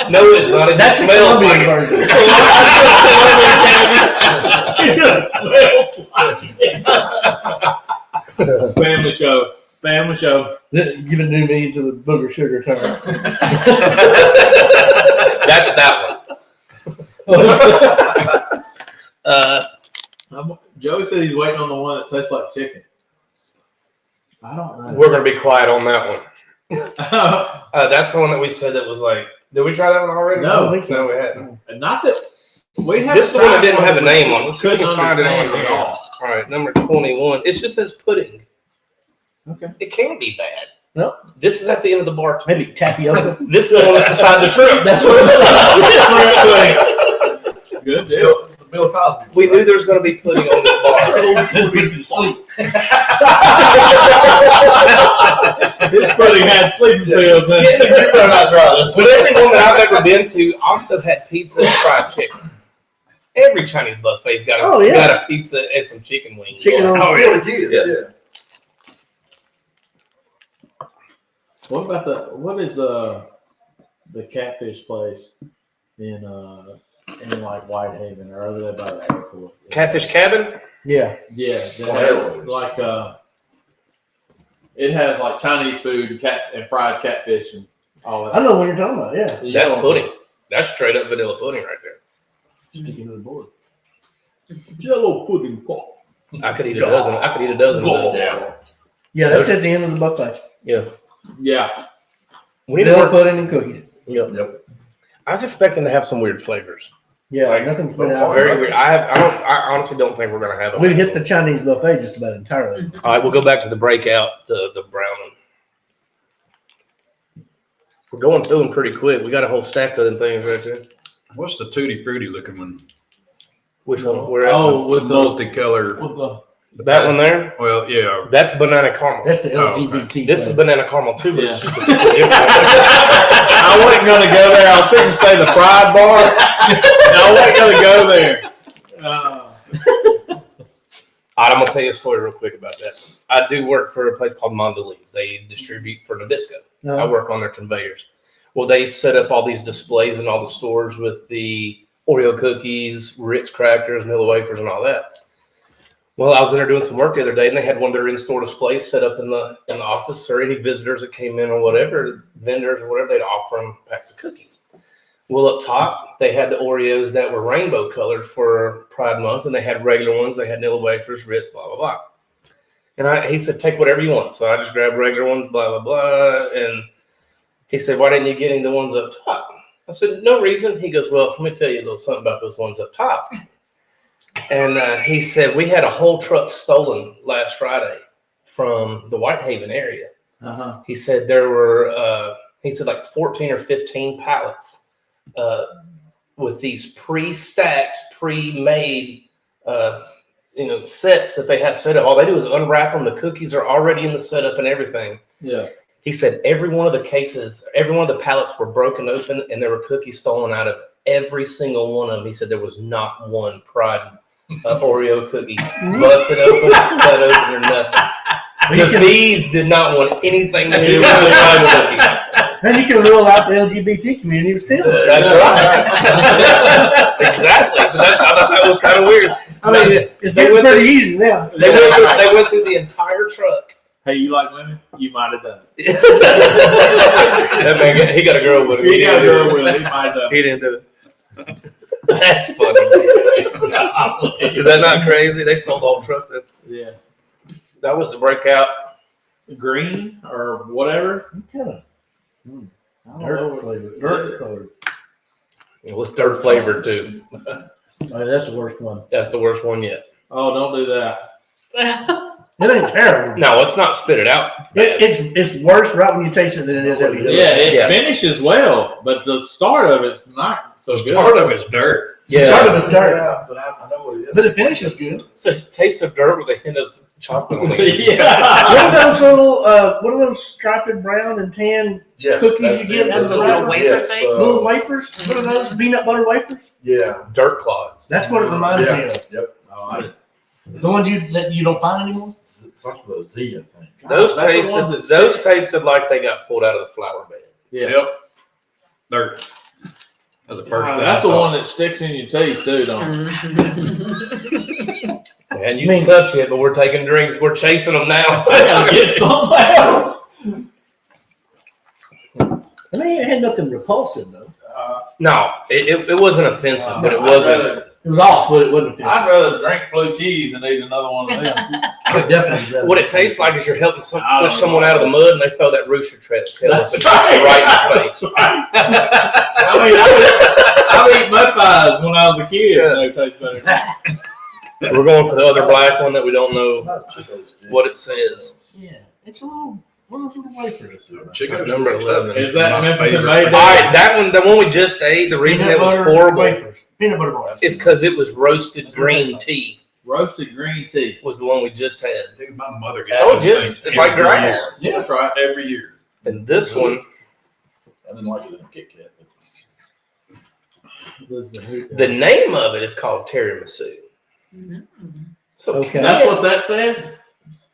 No, it's not. It That's just the smells like Colombian it. It just smells like it. Family show. Family show. Give a new meaning to the booger sugar term. That's that one. Joey said he's waiting on the one that tastes like chicken. I don't know. We're going to be quiet on that one. That's the one that we said that was like, did we try that one already? No. I don't think so. No, we hadn't. Not that we have. This is the one that didn't have a name on it. Let's see if we Couldn't can find it on understand here. at all. All right, number 21. It just says pudding. Okay. It can't be bad. No. This is at the end of the bar. Maybe tapioca. This is the one that's beside the shrimp. That's what It's good deal. The Bill Cosby. We knew there was going to be pudding on this bar. This pudding had sleeping pills in it. But every one that I've ever been to also had pizza and fried chicken. Every Chinese buffet's got Oh, yeah. got a pizza and some chicken wings. Chicken on Oh, stick. yeah, the kids, Yeah. yeah. What about what is the catfish place in like Whitehaven or over there by the airport? Catfish Cabin? Yeah. Yeah, that Whatever. has like it has like Chinese food and fried catfish and all that. I know what you're talking about. Yeah. You That's know, pudding. That's straight up vanilla pudding right there. Sticking to the board. Jello pudding pot. I could eat a dozen. I could eat a dozen. of those. Yeah, that's at the end of the buffet. Yeah. Yeah. We need to Vanilla work. pudding and cookies. Yep. Yep. I was expecting to have some weird flavors. Yeah, Like, nothing's been out. Very weird. I honestly don't think we're gonna have them. We hit the Chinese buffet just about entirely. All right, we'll go back to the breakout, the brown one. We're going through them pretty quick. We got a whole stack of them things right there. What's the tutti frutti looking one? Which one? We're at Oh, with the Multicolor. that one there. Well, yeah. That's banana caramel. That's the Oh, okay. LGBT. This is flavor. banana caramel too, but it's Yeah. just a different. I wasn't gonna go there. I was thinking to say the fried bar. I wasn't gonna go there. I'm gonna tell you a story real quick about that. I do work for a place called Mondelez. They distribute for Nabisco. I work on their conveyors. Well, they set up all these displays in all the stores with the Oreo cookies, Ritz crackers, Nilla wafers, and all that. Well, I was in there doing some work the other day, and they had one of their in-store displays set up in the office, or any visitors that came in or whatever, vendors or whatever, they'd offer them packs of cookies. Well, up top, they had the Oreos that were rainbow colored for Pride Month, and they had regular ones. They had Nilla wafers, Ritz, blah, blah, blah. And he said, take whatever you want. So I just grabbed regular ones, blah, blah, blah. And he said, why didn't you get any of the ones up top? I said, no reason. He goes, well, let me tell you a little something about those ones up top. And he said, we had a whole truck stolen last Friday from the Whitehaven area. Uh-huh. He said there were, like 14 or 15 pallets with these pre-stacked, pre-made, sets that they have set up. All they do is unwrap them. The cookies are already in the setup and everything. Yeah. He said every one of the cases, every one of the pallets were broken open, and there were cookies stolen out of every single one of them. He said there was not one Pride Oreo cookie busted open, cut open, or nothing. The bees did not want anything to do with the Pride cookies. And you can rule out the LGBT community still. That's right. Exactly. I thought that was kind of weird. I mean, it's They getting went pretty easy now. They went through the entire truck Hey, you like women? You might have done it. That man, he got a girl with him. He got a girl with it. He might have done He didn't do it. That's funny. it. Is that not crazy? They stole the whole truck. Yeah. That was the breakout. Green or whatever. Kind of I don't know. dirt flavor, dirt color. It was dirt flavored too. Oh, that's the worst one. That's the worst one yet. Oh, don't do that. It ain't terrible. No, it's not spit it out. It's worse right when you taste it than it is after you do Yeah, it. it Yeah. finishes well, but the start of it's not so The good. start of it's dirt. Part of it's dirt, Yeah, but I know what it is. but it finishes good. It's a taste of dirt with a hint of chocolate on it. Yeah. What are those little, what are those striped brown and tan Yes, cookies that's you get the- at the Those little wafer yes, things? little wafers? What are those? Peanut butter wafers? Yeah, Dirt clods. That's what it reminds me of. yep. Oh, I didn't. The ones that you don't find anymore? It's something with a Z, I think. Those That's the ones tasted. that Those stick. tasted like they got pulled out of the flower bed. Yeah. Yep. Dirt. That's the first thing. That's I the thought. one that sticks in your teeth too, don't it? And you can touch it, but we're taking drinks. We're chasing them now. I gotta get something else. I mean, it had nothing repulsive though. No, it wasn't offensive, but it wasn't. It was off, but it wasn't I'd offensive. rather drink blue cheese than eat another one of them. I definitely rather- What it tastes like is you're helping I don't push someone know. out of the mud, and they throw that rooster tail That's right in the face. I mean, I've eaten mud pies when I was a kid. And they taste better. We're going for the other black one that we don't know Chico's what it says. Yeah, it's a little, one of those little wafers. Chico's Number number 11. 11. Is that Memphis and All Made? right, that one, the one we just ate. The reason it was horrible Wafers. Peanut butter bars. is because it was roasted green tea. Roasted green tea. Was the one we just had, Dude, my mother gets Oh, those yeah. things It's like every grass. year. Yeah, that's right. Every year. and this one, I didn't like it in a Kit Kat. the name of it is called tiramisu. So Okay. That's what that says?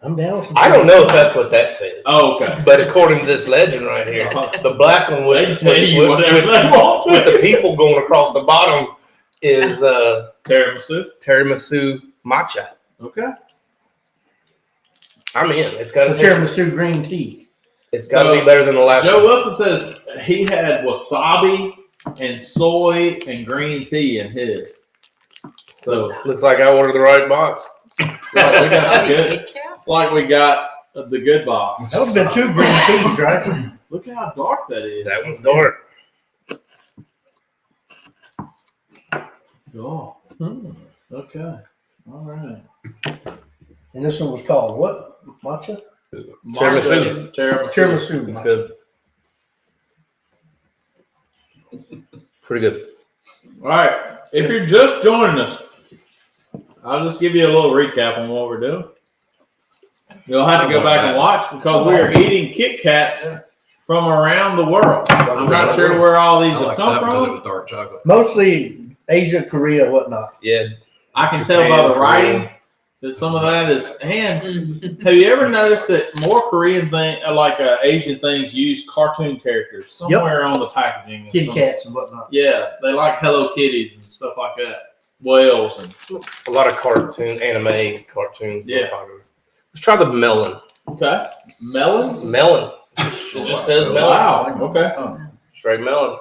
I'm down. with some I don't know if that's what that says. Oh, okay. But according to this legend right here, the black one They with, tell you with, whatever with, they want with the to. people going across the bottom is Tiramisu. tiramisu matcha. Okay. I'm in. It's got So tiramisu green tea. It's got to So, be better than the last Joe one. Wilson says he had wasabi and soy and green tea in his. So Looks like I ordered the right box. like we got the good, Kit Kat? like we got the good box. That would have been two green teas, right? Look how dark that is. That one's dark. Oh, Hmm. okay. All right. And this one was called what? Matcha? Tiramisu. Tiramisu. Tiramisu. It's matcha. good. Pretty good. All right. If you're just joining us, I'll just give you a little recap on what we're doing. You'll have to go back and watch because we are eating Kit Kats from around the world. I'm not sure where all these I have like come that because it from. was dark chocolate. Mostly Asia, Korea, whatnot. Yeah. I can tell by the writing that some of that is. And have you ever noticed that more Korean Asian things use cartoon characters somewhere on the packaging? Kitty cats and whatnot. Yeah, they like Hello Kitties and stuff like that. Whales and A lot of anime cartoons. Yeah. Let's try the melon. okay, melon. Melon. It just says melon. Wow. Okay. Straight melon.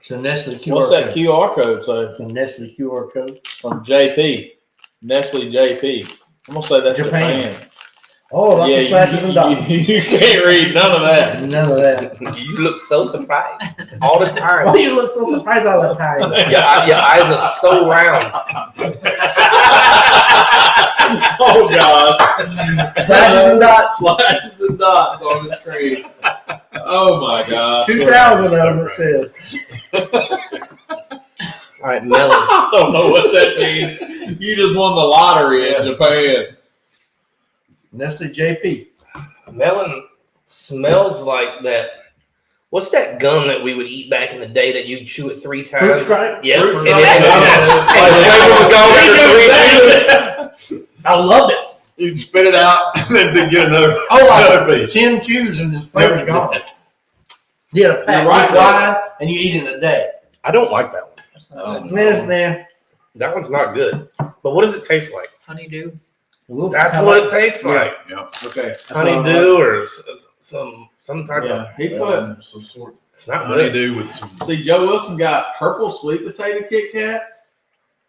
It's a Nestle QR What's that code. QR code say? It's a Nestle QR code. From JP, Nestle JP. I'm gonna say that's Japan. Japan. Oh, lots of slashes and dots. You can't read none of that. None of that. You look so surprised all the time. Why you look so surprised all the time? Your eyes are so round. Oh God! Slashes and dots. Slashes and dots on the screen. Oh my God! 2,000 of them, it says. All right, melon. I don't know what that means. You just won the lottery in Japan. Nestle JP. Melon smells like that. What's that gum that we would eat back in the day that you chew it 3 times? Fruit stripe. Yeah. Fruit And stripe. it was gone. I loved it. You'd spit it out and then get another, Oh, another like piece. 10 chews and this flavor's gone. You had a pack You're right, this wide and you eat it in a day. I don't like that one. Man, That one's not good. But what does it taste like? Honeydew. That's what it tastes like. Okay. That's Honeydew or some type of. Yeah, he put. Some sort It's not of good. honeydew with some. See, Joe Wilson got purple sweet potato Kit Kats,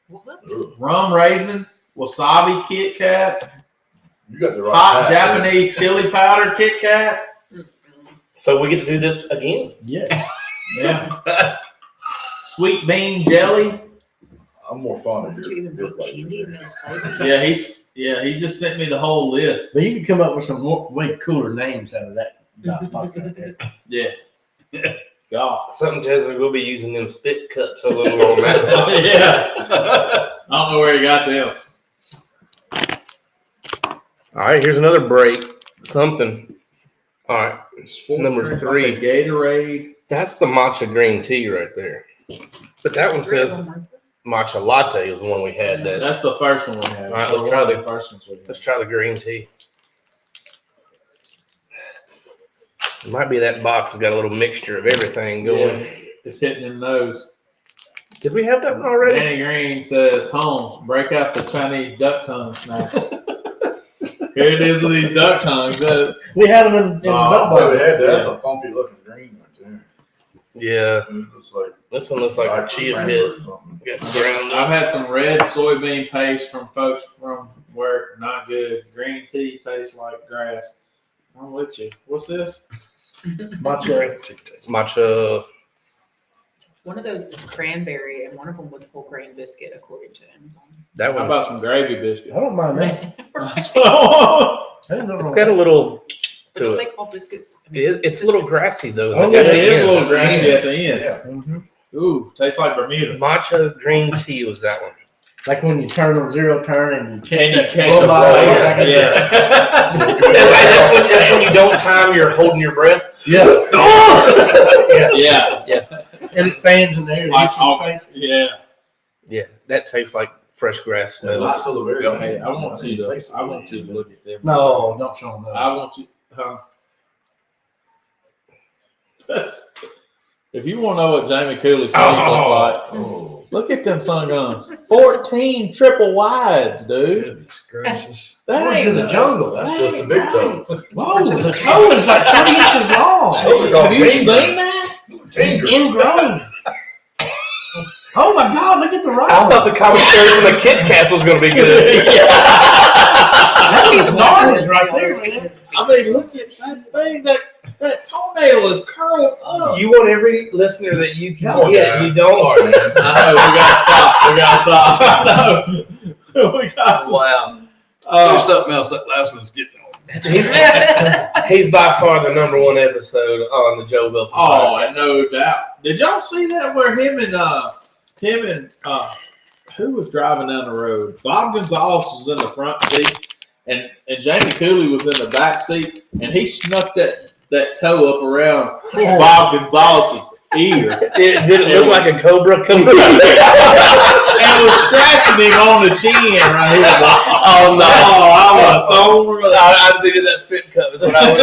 What? Ugh. rum raisin, wasabi Kit Kat, You got the right. hot type, man. Japanese chili powder Kit Kat. So we get to do this again. Yeah. Yeah. Sweet bean jelly. I'm more fond of Did your. you even your put flavor candy in there. those flavors? He just sent me the whole list. So you can come up with some way cooler names out of that. Box right there. Yeah. God. Something, Jasmine, we'll be using them spit cups a little on that. Yeah. I don't know where he got them. All right, here's another break. Something. All right, Number 3. Okay, Gatorade. that's the matcha green tea right there. But that one says matcha latte is the one we had. That. That's the first one we had. All right, let's try the- first ones we had. Let's try the green tea. It might be that box has got a little mixture of everything going. Yeah, it's hitting in the nose. Did we have that one already? Danny Green says, Holmes, break out the Chinese duck tongues now. Here it is with these duck tongues. We had them in the duck Oh, bowl. we had that. That's a funky looking green right there. Yeah, It looks like. this one looks like a chia cranberry pit. or something. Got ground I've up. had some red soybean paste from folks from where not good. Green tea tastes like grass. I'm with you. What's this? Matcha. Matcha. One of those is cranberry, and one of them was whole grain biscuit, according to Amazon. That How one. about some gravy biscuit? I don't mind that. Oh, I didn't know It's got a little What do to it. they call biscuits? It's a little grassy though. Oh, At yeah, the it is a end. little grassy at the end. Yeah. Mhm. Ooh, tastes like Bermuda. Matcha green tea was that one. Like when you turn on zero turn and you catch And you that catch bull a ball. ball. Yeah. That's when you don't time you're holding your breath. Yeah. Yeah. And it fans in there. Like, Hits your face. Yeah. Yeah, that tastes like fresh grass Yeah, smells. it's still a very. Hey, I want you to look at them. No, don't show them those. I want you, huh? That's, if you want to know what Jamie Cooley's teeth look like, Oh, look at them sun guns. 14 triple wides, dude. goodness gracious. That Where's ain't in the jungle? That's just a big toe. Whoa, the toe is like 30 inches long. Have you seen that? Ingrown. Oh my God, look at the I rock. thought the commentary from the Kit Kats was going to be good. That is gnarly right there, man. I mean, look at that thing. That toenail is curled up. You want every listener that you can Come on, get. man. You don't. Sorry, man. I know, we gotta stop. I know. We got Wow. There's something else that last one's getting on. He's by far the number one episode on the Joe Wilson. Oh, podcast. no doubt. Did y'all see that where him and who was driving down the road? Bob Gonzalez was in the front seat, and Jamie Cooley was in the back seat, and he snuck that toe up around Bob Gonzalez's ear. Did it look like a cobra coming? And was scratching him on the chin right here. Oh, no. I was I did that spit cup. Is what I was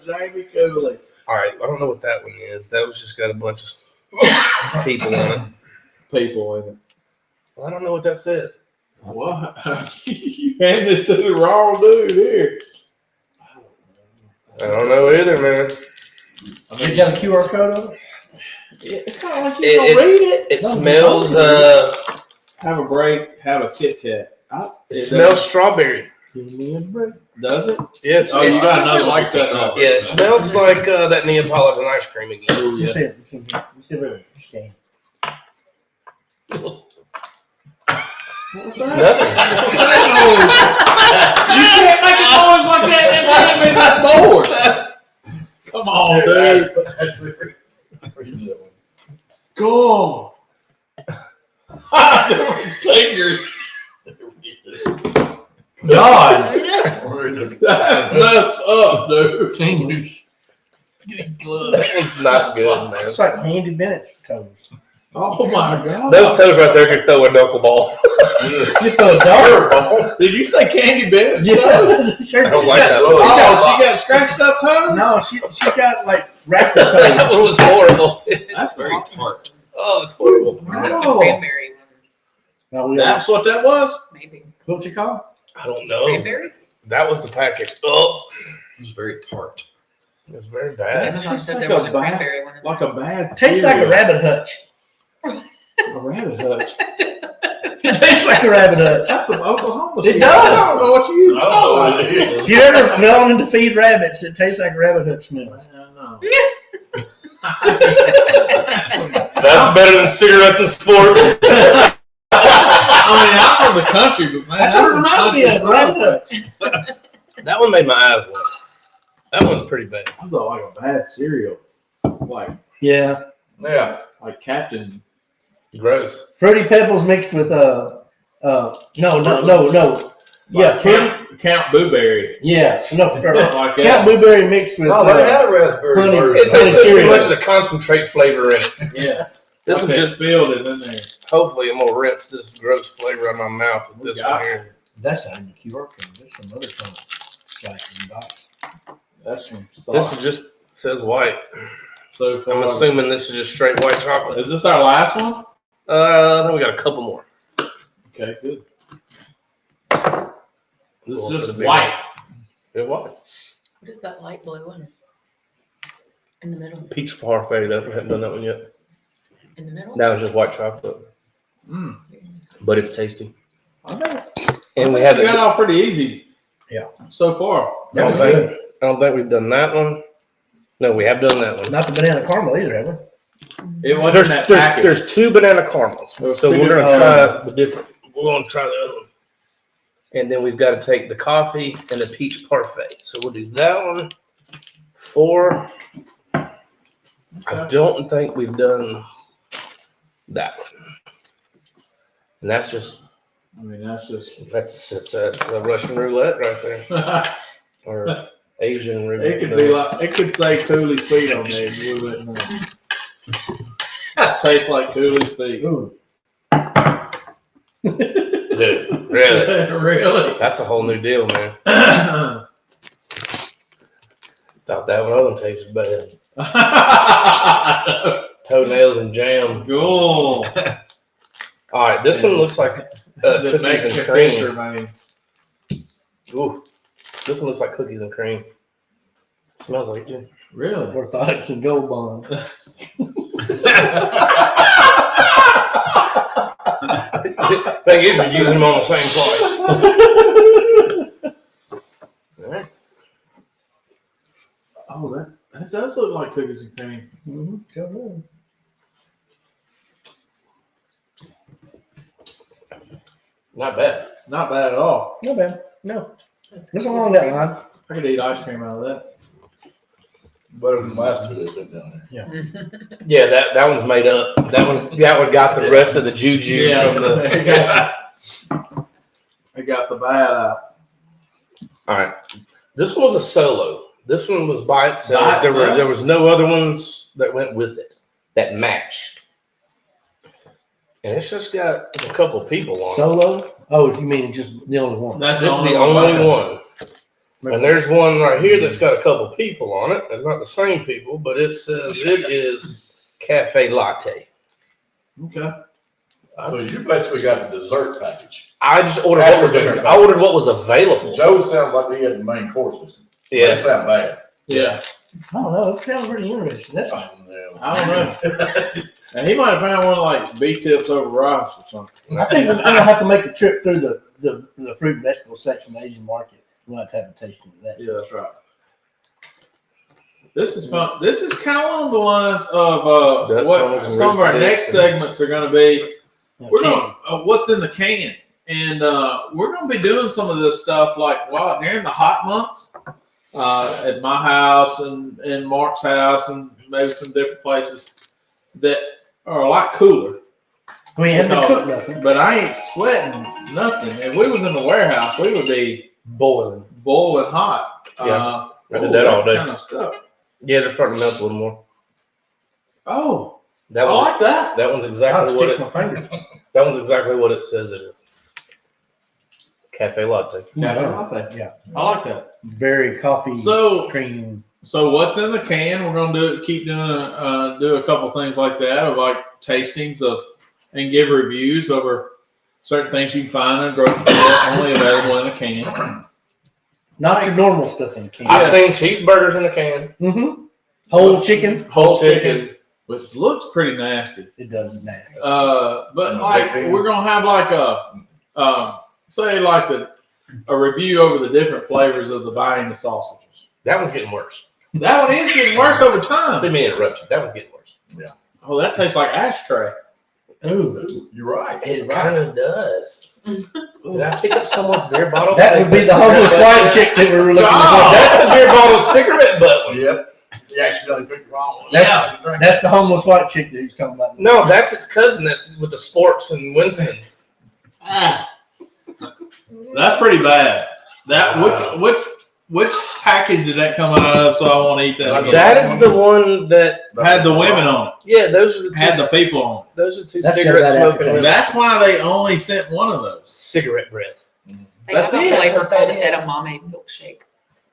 saying. Jamie Cooley. All right, I don't know what that one is. That was just got a bunch of people in it. People in it. Well, I don't know what that says. What? You handed it to the wrong dude here. I don't know either, man. You got a QR code on it? It's not like you don't read it. It No, smells. Have a break. Have a Kit Kat. It smells strawberry. Give me a break. Does it? Yeah, it's, Oh, you got another like that. Now. yeah, it smells like that Neapolitan ice cream again. Oh, Let me yeah. see it. Let me see it. Okay. What's that? Nothing. You can't make a noise like that and can't make that board. Come on, dude. God. Fingers. God. That's up, dude. Fingers. That one's not good, man. It's like Andy Bennett's toes. Oh my God. Those toes right there could throw a knuckleball. You throw a dart. Did you say Candy Bennett? Yeah. Sure. I don't like that. Oh, she got scratched up toes? No, she got like raptor That toes. one was horrible. That's very Awesome. smart. Oh, it's horrible. One of those Oh. cranberry one. Oh, yeah. That's what that was? Maybe. What's it called? I don't know. Cranberry? That was the package. Oh, It was very tart. it was very bad. Amazon said like there was a a bag. cranberry one. Like a bad. Tastes like a cereal. rabbit hutch. A rabbit hutch. It tastes like a rabbit hutch. That's some Oklahoma. It shit. does. I don't know what you Oh, talking it is. If you ever gone in to feed rabbits, it tastes like rabbit hutch smells. about. That's better than cigarettes and sports. I mean, I'm from the country, but man, That's what it some reminds me country of, rabbit stuff. hutch. That one made my eyes water. That one's pretty bad. That was like a bad cereal, like Yeah. Yeah. Captain. Gross. Fruity Pebbles mixed with no. Yeah, Like Count Blueberry. yeah, no, Like Count that. Blueberry mixed with. No, they had a raspberry honey. version. It Honey had too Cheerios. much of the concentrate flavor in it. Yeah. This This one one just just filled it in there. hopefully I'm gonna rinse this gross flavor out of my mouth with We this got one here. That's not even a QR code. That's some other kind of shite in the box. That's some This sauce. is just says white. So I'm far. assuming this is just straight white chocolate. Is this our last one? I think we got a couple more. Okay, good. This Well, is for just the big white. It was. What is that light blue one? In the middle. Peach parfait. That we haven't done that one yet. In the middle? That was just white chocolate, Mm. but it's tasty. I bet. And we We haven't. got all pretty easy. Yeah. So far. I don't think we've done that one. No, we have done that one. Not the banana caramel either, have we? It wasn't There's, that there's, package. there's two banana caramels. There's So two we're gonna different- try the different. We're gonna try the other one. And then we've got to take the coffee and the peach parfait. So we'll do that one. 4. I don't think we've done that one. And that's just I mean, that's just. that's a Russian roulette right there. Or Asian roulette. It could be like it could say Cooley's feet on there. You wouldn't know. Tastes like Cooley's feet. Ooh. Dude, really? Really? That's a whole new deal, man. Thought that one other one tasted bad. Toenails and jam. Cool. All right, this one looks like The cookies and Mexican fish cream. remains. Ooh, this one looks like cookies and cream. Smells like it too. Really? Orthotics and Gold Bond. Thing is, you're using them on the same place. All right. Oh, that does look like cookies and cream. Mm-hmm. Go Not bad. Not bad at all. No bad. No. That's There's cookies along and that cream. line. I could eat ice cream out of that. Better than the last two they sent down there. Yeah, that one's made up. That one got the rest of the juju from the. I got the bad out. All right, this one was a solo. This one was by itself. By itself? There was no other ones that went with it that matched. And it's just got a couple people on it. Solo? Oh, you mean just the only one? That's This is the only one. And there's one right here that's got a couple people on it. It's not the same people, but it says it is cafe latte. Okay. So you basically got the dessert package. I just ordered After dinner. I ordered what was available. Joe sounded like he had the main courses. Yeah. That sound bad. Yeah. I don't know. It sounds pretty interesting. That's I I don't know. And he might have found one like beef tips over rice or something. I think we're gonna have to make a trip through the fruit and vegetable section of the Asian market. We'll have to have a tasting of that. Yeah, that's right. This is fun. This is kind of along the lines of Dutch what Tongues and some of our roasted next eggs. segments are going to be. We're Okay. going what's in the can, and we're going to be doing some of this stuff like during the hot months at my house and Mark's house and maybe some different places that are a lot cooler. We ain't had to cook nothing. But I ain't sweating nothing. If we was in the warehouse, we would be Boiling. boiling hot. Yeah, I did that all day. Kind of stuff. Yeah, they're starting to melt a little more. Oh, That I was like that. that one's I'll exactly what stick it, my finger. that one's exactly what it says it is. Cafe latte. Yeah, I like that. Yeah. I like that. Very coffee So, cream. what's in the can? We're gonna keep doing do a couple things like that of like tastings of and give reviews over certain things you can find in a grocery store only available in a can. Not your normal stuff in a can. I've seen cheeseburgers in a can. Mm-hmm. Whole chicken. Whole chicken, which looks pretty nasty. It does nasty. But like we're gonna have like say like a review over the different flavors of the Vienna sausages. That one's getting worse. That one is getting worse over time. Let me interrupt you. That one's getting worse. Oh, that tastes like ashtray. Ooh. You're right. It kind of does. Did I pick up someone's beer bottle? That would be the homeless white chick that we were looking Oh, for. That's the beer bottle cigarette butt one. Yep. You accidentally picked the wrong one. That's, that's the homeless white chick that he was talking about. No, that's its cousin. That's with the sports and Winston's. That's pretty bad. That which package did that come out of? So I want to eat that. That is the one that Had the women on it. Yeah, those are the two. Had the people on it. Those are two That's cigarette got that smoking aftertaste. women. That's why they only sent one of those. Cigarette breath. They That's have a it. flavor That's what called that is. edamame milkshake.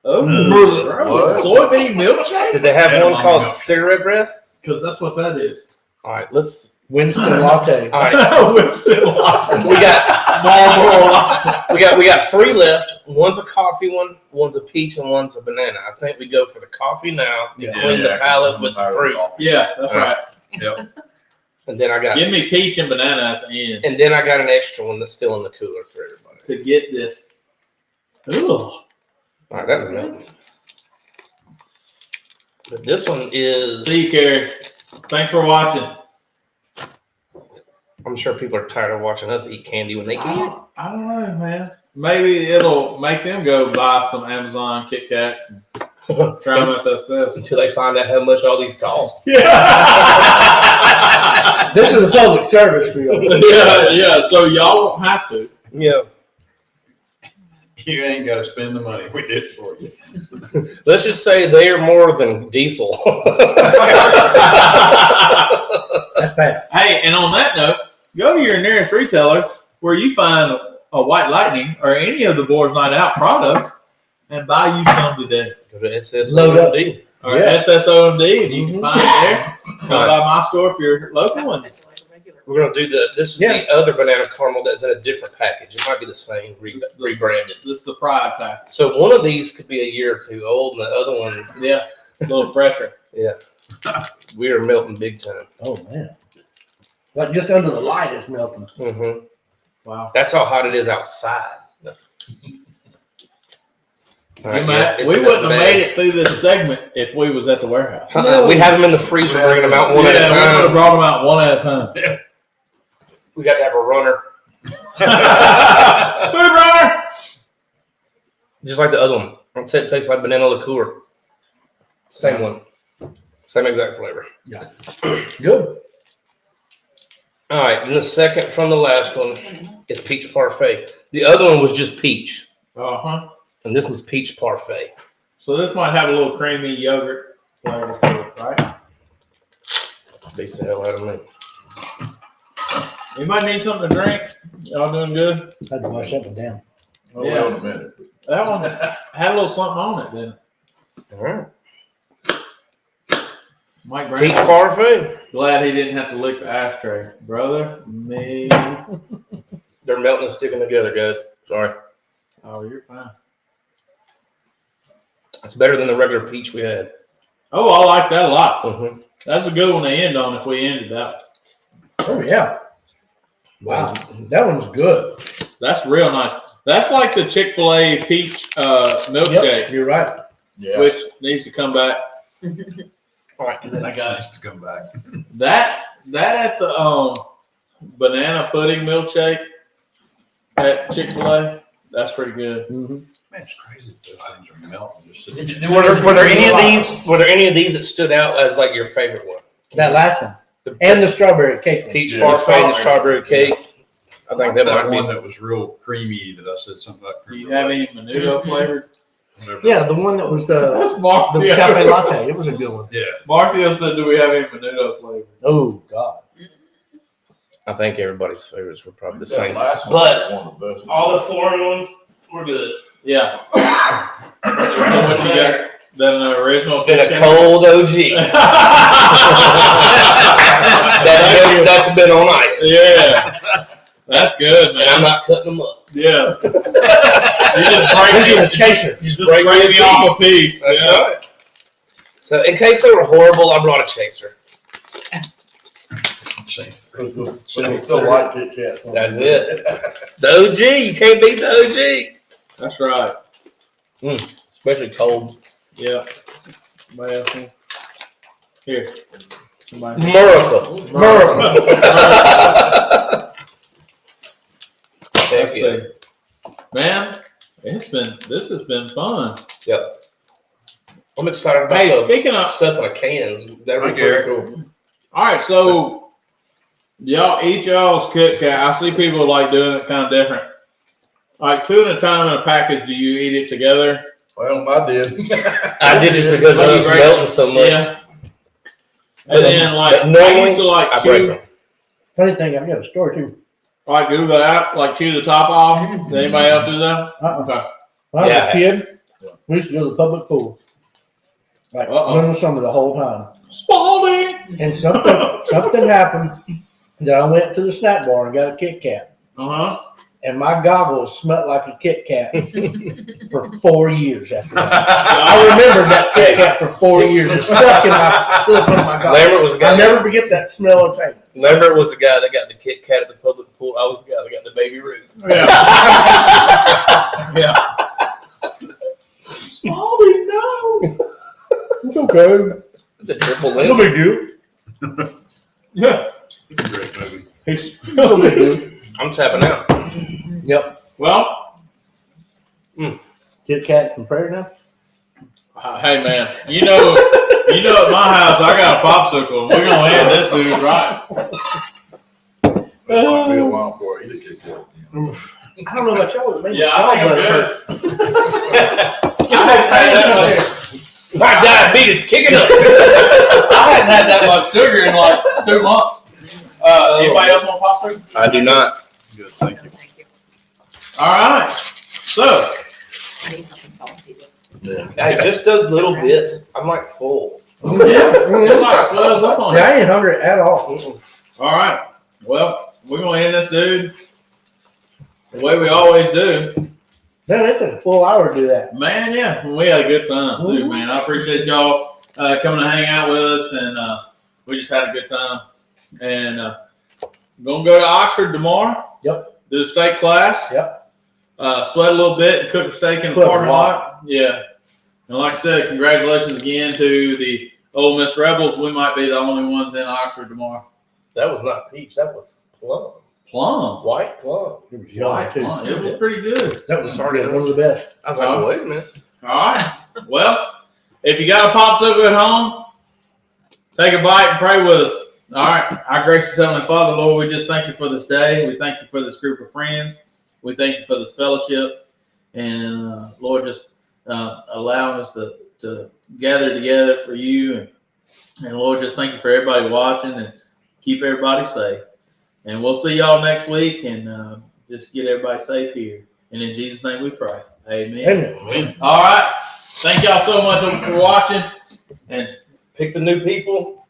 Oh, What? soybean milkshake? Did they have Yeah, one mama called milk. cigarette breath? Because that's what that is. All right, let's. Winston latte. All right, Winston latte. we got Marlboro latte. we got 3 left. One's a coffee one, one's a peach, and one's a banana. I think we go for the coffee now to clean the palate with the fruit, Yeah, that's right. and then I got Give me peach and banana at the end and then I got an extra one that's still in the cooler for everybody. to get this. Ooh. All right, that was melting. But this one is. See you, Carrie. Thanks for watching. I'm sure people are tired of watching us eat candy when they can. I don't know, man. Maybe it'll make them go buy some Amazon Kit Kats and try them out themselves. Until they find out how much all these cost. Yeah. This is a public service for you. yeah. So y'all won't have to. Yeah. You ain't got to spend the money. We did it for you. Let's just say they are more than diesel. That's bad. Hey, and on that note, go to your nearest retailer where you find a White Lightning or any of the Boys Night Out products and buy you some today. Go to SSOMD. Load up. Or Yeah. SSOMD, and you can Mhm. find it there. Come by my store if you're local. And It's like a regular. We're gonna do this is the other banana caramel that's in a different package. It might be the same rebranded. this is the Pride pack. So one of these could be a year or 2 old, and the other one's Yeah, a little fresher. we are melting big time. Oh man. Like just under the light it's melting. Mm-hmm. Wow. That's how hot it is outside. All right, yeah, it's we in wouldn't that have bag. made it through this segment if we was at the warehouse. We'd have them in the freezer, bringing them out one yeah, at a we would have time. brought them out one at a time. We got to have a runner, Food runner. just like the other one. It tastes like banana liqueur. Same one, same exact flavor. Good. All right, and the second from the last one is peach parfait. The other one was just peach, Uh-huh. and this one's peach parfait. So this might have a little creamy yogurt flavor to it, right? Beats the hell out of me. Anybody need something to drink? Y'all doing good? I had to wash that one down. Oh, wait a minute. That one had a little something on it, didn't it? All right, Mike peach Brown. parfait. Glad he didn't have to lick the ashtray. Brother, me. They're melting and sticking together, guys. Sorry, Oh, you're fine. it's better than the regular peach we had. Oh, I like that a lot. Mm-hmm. That's a good one to end on if we ended that. Oh yeah. Wow. That one's good. That's real nice. That's like the Chick-fil-A peach milkshake, Yep, you're right. Yeah. which needs to come back. All right, and then I It's got nice to come back. That at the banana pudding milkshake at Chick-fil-A, that's pretty good. Mm-hmm. Man, it's crazy. Those things are melting. Just sitting- Were there any of these? Were there any of these that stood out as like your favorite one? That last one. The And the strawberry cake one. peach Yeah, parfait, the strawberry. strawberry cake. I think that that might one be. that was real creamy that I said something about. Do you have any menudo flavored? Whatever. Yeah, the one that was the That's cafe Marcio. latte. It was a good one. Yeah. Marcio said, do we have any menudo flavored? Oh God. I think everybody's favorites were probably the That same. last one But was one of the best. all the foreign ones were good. Yeah. So what you got? Then the original. Been a cold OG. That's been on ice. Yeah. That's good, and I'm man. not cutting them up. Yeah. You just break This is me, a chaser. just break break me me a off a piece. That's Yeah. right. So in case they were horrible, I brought a chaser. Jeez. So we still like Kit Kats. That's it. The OG. You can't beat the OG. That's right. Especially cold. Yeah. Somebody else want- Here. Somebody. Miracle. Miracle. Heck Let's yeah. see. Man, this has been fun. Yep. I'm excited about Hey, the speaking of, stuff in the cans. That would Thank be you, pretty Eric. cool. all right, so y'all eat y'all's Kit Kat. I see people like doing it kind of different. Like 2 at a time in a package. Do you eat it together? Well, I did. I did just because I was Right. melting so much. Yeah. And then like But normally, I used to like I break chew, them. Funny thing, I've got a story too. like do that, like chew the top off. Does anybody else do that? Okay. When I was Yeah. a kid, we used to go to the public pool. Like, Uh-oh. in the summer the whole time. Spalding. And something happened that I went to the snack bar and got a Kit Kat. Uh And my goggles smelled like a Kit Kat for 4 years after that. huh. I remembered that Kit Kat for 4 years. It's stuck in my goggles. Lambert was the guy. I'll never forget that smell of tape. Lambert was the guy that got the Kit Kat at the public pool. I was the guy that got the Baby Ruth. Yeah. Yeah. Spalding, no. It's okay. The triple No link. big deal. Yeah. It's a great movie. No big deal. I'm tapping out. Yep. Well, Kit Kat from Prairie now. hey man, you know at my house I got a popsicle. We're gonna end this dude right. It might be a while before I eat a Kit Kat. I don't know about y'all, but maybe Yeah, I think I'm good. I had My diabetes kicking up. I hadn't had that much sugar in like 2 months. Anybody else want popsicle? I do not. Good, thank you. Thank you. All right. So I need something salty. Hey, just those little bits. I'm like full. yeah, it like swells up on you. Yeah, I ain't hungry at all. All right. Well, we're gonna end this dude the way we always do. Man, it took a full hour to do that. Man, yeah, we had a good time too, man. I appreciate y'all coming to hang out with us, and we just had a good time. And gonna go to Oxford tomorrow. Yep. Do the steak class. Yep. Sweat a little bit and cook a steak in the Cook a parking lot. lot. Yeah. And like I said, congratulations again to the Ole Miss Rebels. We might be the only ones in Oxford tomorrow. That was not peach. That was plum. Plum. White plum. It was yummy, too. Plum. It was pretty good. That was one of the best. I was like, wait a minute. All right. Well, if you got a popsicle at home, take a bite and pray with us. All right. Our gracious Heavenly Father, Lord, we just thank you for this day. We thank you for this group of friends. We thank you for this fellowship. And, Lord, just allowing us to gather together for you. And, Lord, just thank you for everybody watching and keep everybody safe. And we'll see y'all next week and just get everybody safe here. And in Jesus' name we pray. Amen. Amen. All right. Thank y'all so much for watching. And Pick the new people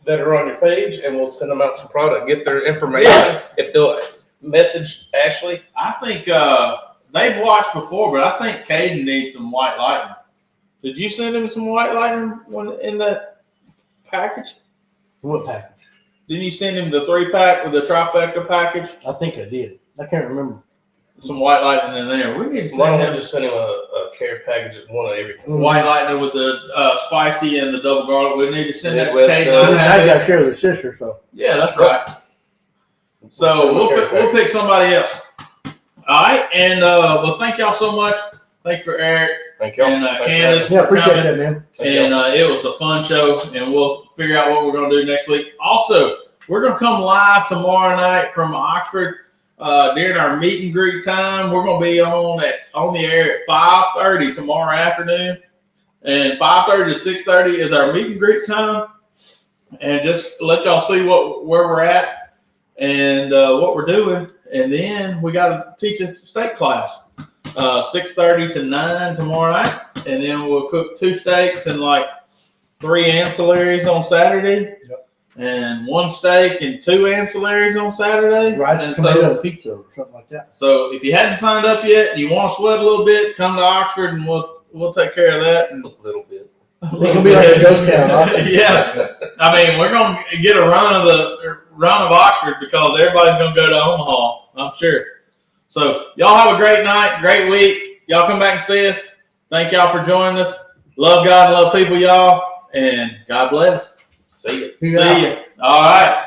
that are on your page, and we'll send them out some product. Get their information. Yeah. If they'll message Ashley. I think they've watched before, but I think Caden needs some white lightning. Did you send him some white lightning in that package? What package? Didn't you send him the 3-pack with the trifecta package? I think I did. I can't remember. Some white lightning in there. We need to Why send don't we him just send him a care package of one of everything? white lightning with the spicy and the double garlic. We need to send that to Midwest Caden. does. I I have got it. to share with his sister, so. Yeah, that's right. So we'll pick somebody else. All right, and well, thank y'all so much. Thank you for Eric Thank y'all. and Thanks for Candace Yeah, for appreciate coming. that, man. Thank And it was a fun show, and we'll figure out what we're going to do next week. Also, we're going to come live tomorrow night from Oxford during our meet and greet time. We're going to be on the air at 5:30 tomorrow afternoon, and 5:30 to 6:30 is our meet and greet time. And just let y'all see where we're at and what we're doing. And then we got to teach a steak class, 6:30 to 9 tomorrow night. And then we'll cook 2 steaks and like 3 ancillaries on Saturday. Yep. and 1 steak and 2 ancillaries on Saturday. Rice And and tomato pizza or something like that. So if you hadn't signed up yet, and you want to sweat a little bit, come to Oxford and we'll take care of that. And A little bit. It's gonna be like a ghost town, huh? Yeah. I mean, we're gonna get a run of Oxford because everybody's gonna go to Omaha, I'm sure. So y'all have a great night, great week. Y'all come back and see us. Thank y'all for joining us. Love God and love people, y'all, and God bless. See ya. See ya. All right.